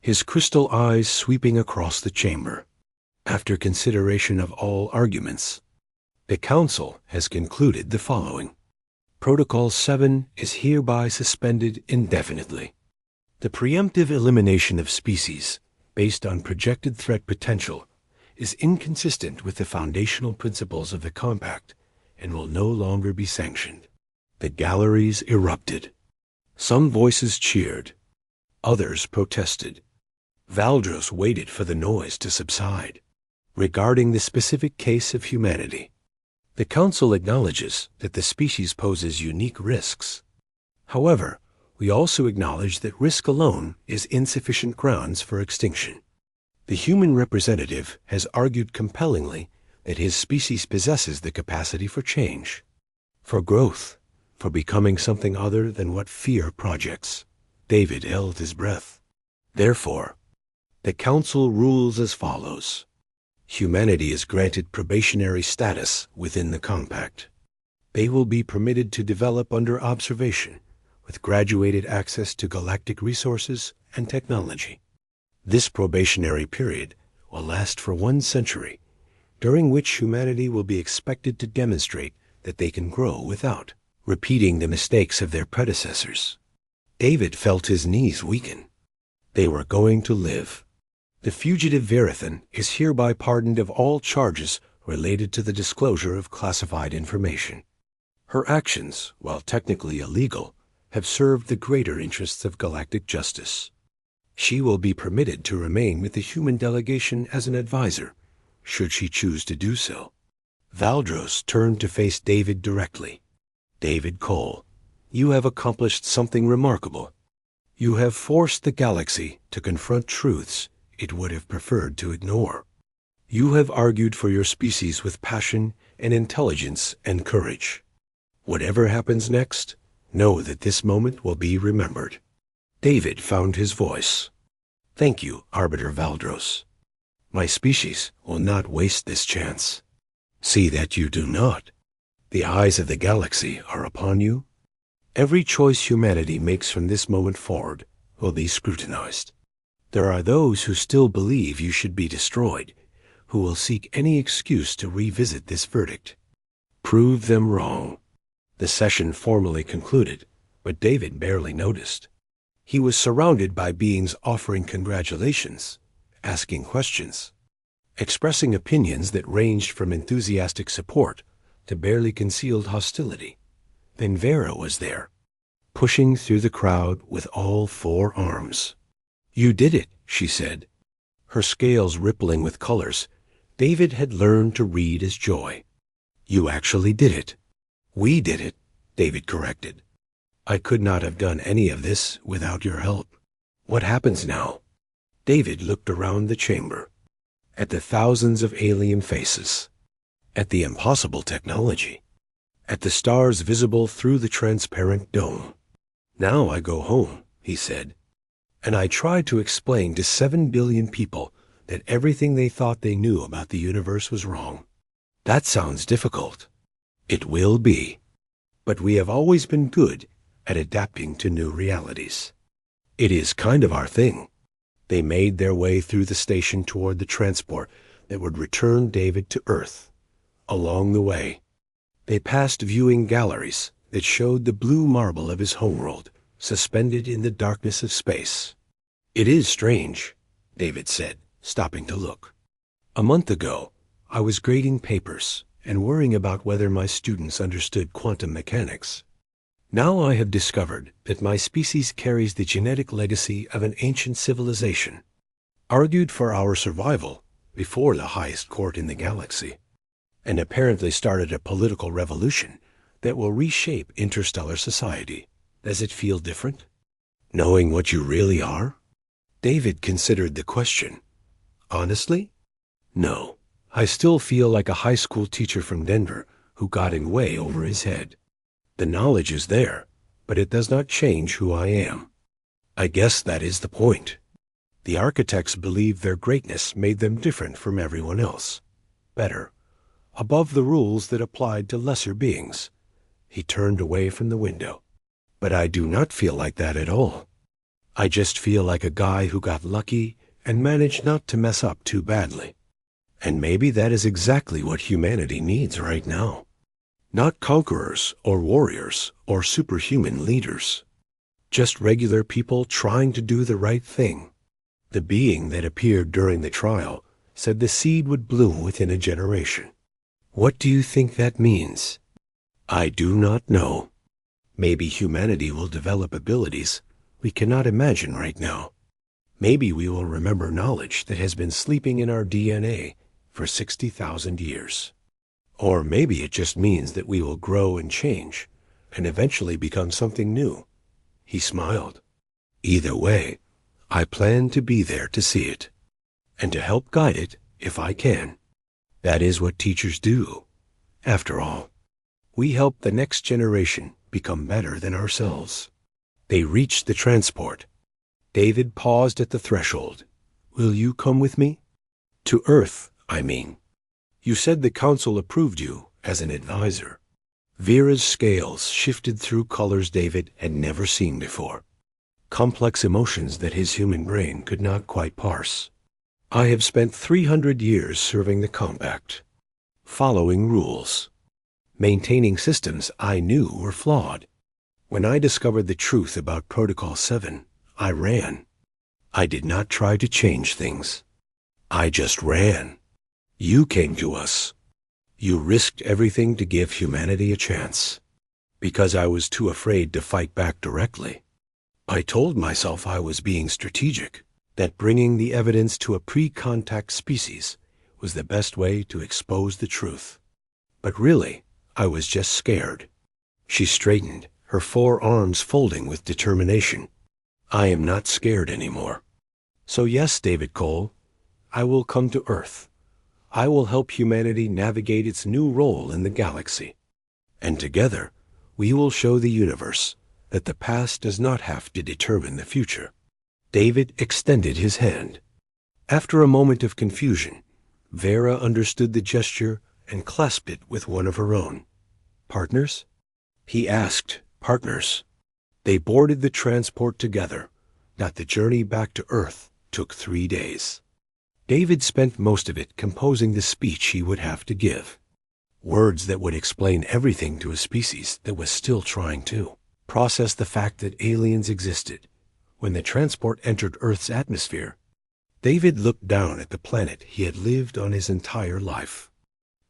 his crystal eyes sweeping across the chamber. After consideration of all arguments, the council has concluded the following. Protocol 7 is hereby suspended indefinitely. The preemptive elimination of species based on projected threat potential is inconsistent with the foundational principles of the Compact and will no longer be sanctioned. The galleries erupted. Some voices cheered. Others protested. Valdros waited for the noise to subside. Regarding the specific case of humanity, the Council acknowledges that the species poses unique risks. However, we also acknowledge that risk alone is insufficient grounds for extinction. The human representative has argued compellingly that his species possesses the capacity for change, for growth, for becoming something other than what fear projects. David held his breath. Therefore, the Council rules as follows. Humanity is granted probationary status within the Compact. They will be permitted to develop under observation, with graduated access to galactic resources and technology. This probationary period will last for 1 century, during which humanity will be expected to demonstrate that they can grow without repeating the mistakes of their predecessors. David felt his knees weaken. They were going to live. The fugitive Verithan is hereby pardoned of all charges related to the disclosure of classified information. Her actions, while technically illegal, have served the greater interests of galactic justice. She will be permitted to remain with the human delegation as an advisor, should she choose to do so. Valdros turned to face David directly. David Cole, you have accomplished something remarkable. You have forced the galaxy to confront truths it would have preferred to ignore. You have argued for your species with passion and intelligence and courage. Whatever happens next, know that this moment will be remembered. David found his voice. Thank you, Arbiter Valdros. My species will not waste this chance. See that you do not. The eyes of the galaxy are upon you. Every choice humanity makes from this moment forward will be scrutinized. There are those who still believe you should be destroyed, who will seek any excuse to revisit this verdict. Prove them wrong. The session formally concluded, but David barely noticed. He was surrounded by beings offering congratulations, asking questions, expressing opinions that ranged from enthusiastic support to barely concealed hostility. Then Vera was there, pushing through the crowd with all 4 arms. You did it, she said. Her scales rippling with colors, David had learned to read as joy. You actually did it. We did it, David corrected. I could not have done any of this without your help. What happens now? David looked around the chamber, at the thousands of alien faces, at the impossible technology, at the stars visible through the transparent dome. Now I go home, he said, and I tried to explain to 7 billion people that everything they thought they knew about the universe was wrong. That sounds difficult. It will be. But we have always been good at adapting to new realities. It is kind of our thing. They made their way through the station toward the transport that would return David to Earth. Along the way, they passed viewing galleries that showed the blue marble of his homeworld, suspended in the darkness of space. It is strange, David said, stopping to look. A month ago, I was grading papers and worrying about whether my students understood quantum mechanics. Now I have discovered that my species carries the genetic legacy of an ancient civilization, argued for our survival before the highest court in the galaxy, and apparently started a political revolution that will reshape interstellar society. Does it feel different, knowing what you really are? David considered the question. Honestly? No. I still feel like a high school teacher from Denver who got in way over his head. The knowledge is there, but it does not change who I am. I guess that is the point. The architects believed their greatness made them different from everyone else. Better. Above the rules that applied to lesser beings. He turned away from the window. But I do not feel like that at all. I just feel like a guy who got lucky and managed not to mess up too badly. And maybe that is exactly what humanity needs right now. Not conquerors or warriors or superhuman leaders. Just regular people trying to do the right thing. The being that appeared during the trial said the seed would bloom within a generation. What do you think that means? I do not know. Maybe humanity will develop abilities we cannot imagine right now. Maybe we will remember knowledge that has been sleeping in our DNA for 60,000 years. Or maybe it just means that we will grow and change and eventually become something new. He smiled. Either way, I plan to be there to see it and to help guide it if I can. That is what teachers do. After all, we help the next generation become better than ourselves. They reached the transport. David paused at the threshold. Will you come with me? To Earth, I mean. You said the council approved you as an advisor. Vera's scales shifted through colors David had never seen before. Complex emotions that his human brain could not quite parse. I have spent 300 years serving the Compact, following rules, maintaining systems I knew were flawed. When I discovered the truth about Protocol 7, I ran. I did not try to change things. I just ran. You came to us. You risked everything to give humanity a chance. Because I was too afraid to fight back directly. I told myself I was being strategic, that bringing the evidence to a pre-contact species was the best way to expose the truth. But really, I was just scared. She straightened, her forearms folding with determination. I am not scared anymore. So yes, David Cole, I will come to Earth. I will help humanity navigate its new role in the galaxy. And together, we will show the universe that the past does not have to determine the future. David extended his hand. After a moment of confusion, Vera understood the gesture and clasped it with one of her own. Partners? He asked. Partners. They boarded the transport together. That the journey back to Earth took 3 days. David spent most of it composing the speech he would have to give. Words that would explain everything to a species that was still trying to process the fact that aliens existed. When the transport entered Earth's atmosphere, David looked down at the planet he had lived on his entire life.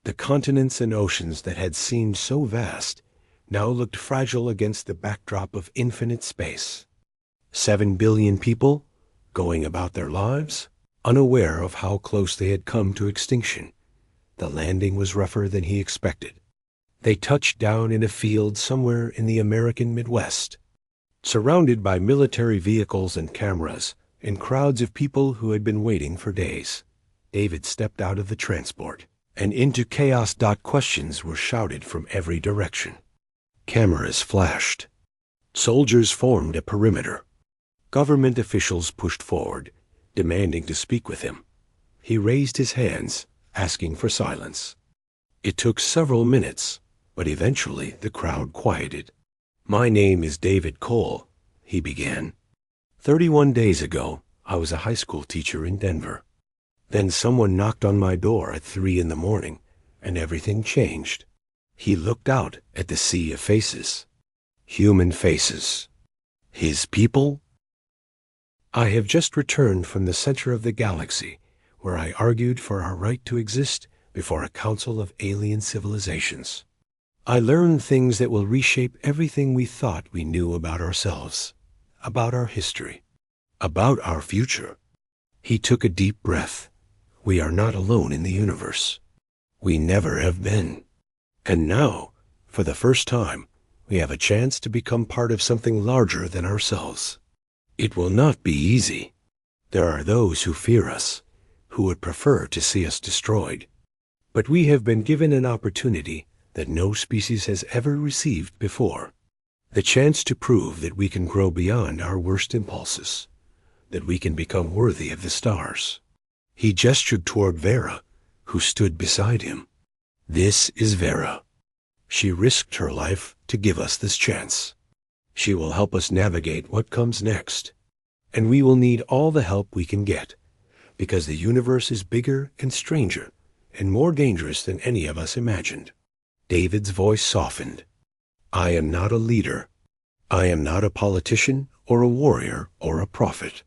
The continents and oceans that had seemed so vast now looked fragile against the backdrop of infinite space. 7 billion people going about their lives, unaware of how close they had come to extinction. The landing was rougher than he expected. They touched down in a field somewhere in the American Midwest, surrounded by military vehicles and cameras and crowds of people who had been waiting for days. David stepped out of the transport and into chaos. Questions were shouted from every direction. Cameras flashed. Soldiers formed a perimeter. Government officials pushed forward, demanding to speak with him. He raised his hands, asking for silence. It took several minutes, but eventually the crowd quieted. My name is David Cole, he began. 31 days ago, I was a high school teacher in Denver. Then someone knocked on my door at 3 in the morning, and everything changed. He looked out at the sea of faces. Human faces. His people? I have just returned from the center of the galaxy, where I argued for our right to exist before a council of alien civilizations. I learned things that will reshape everything we thought we knew about ourselves, about our history, about our future. He took a deep breath. We are not alone in the universe. We never have been. And now, for the first time, we have a chance to become part of something larger than ourselves. It will not be easy. There are those who fear us, who would prefer to see us destroyed. But we have been given an opportunity that no species has ever received before. The chance to prove that we can grow beyond our worst impulses, that we can become worthy of the stars. He gestured toward Vera, who stood beside him. This is Vera. She risked her life to give us this chance. She will help us navigate what comes next. And we will need all the help we can get, because the universe is bigger and stranger and more dangerous than any of us imagined. David's voice softened. I am not a leader. I am not a politician or a warrior or a prophet.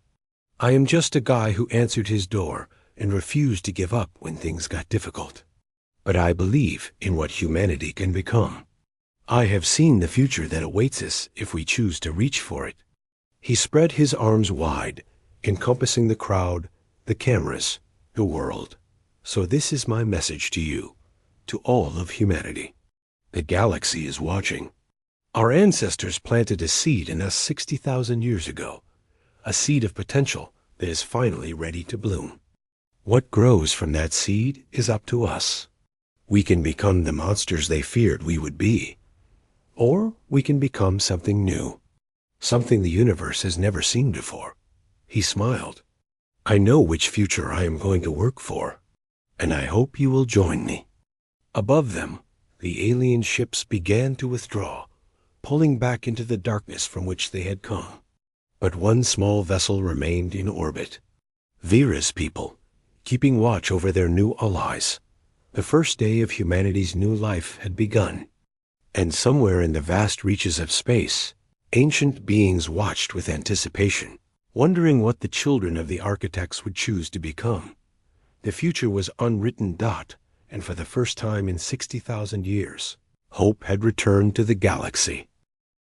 I am just a guy who answered his door and refused to give up when things got difficult. But I believe in what humanity can become. I have seen the future that awaits us if we choose to reach for it. He spread his arms wide, encompassing the crowd, the cameras, the world. So this is my message to you, to all of humanity. The galaxy is watching. Our ancestors planted a seed in us 60,000 years ago, a seed of potential that is finally ready to bloom. What grows from that seed is up to us. We can become the monsters they feared we would be, or we can become something new, something the universe has never seen before. He smiled. I know which future I am going to work for, and I hope you will join me. Above them, the alien ships began to withdraw, pulling back into the darkness from which they had come. But one small vessel remained in orbit. Vera's people, keeping watch over their new allies. The first day of humanity's new life had begun. And somewhere in the vast reaches of space, ancient beings watched with anticipation, wondering what the children of the architects would choose to become. The future was unwritten dot, and for the first time in 60,000 years, hope had returned to the galaxy.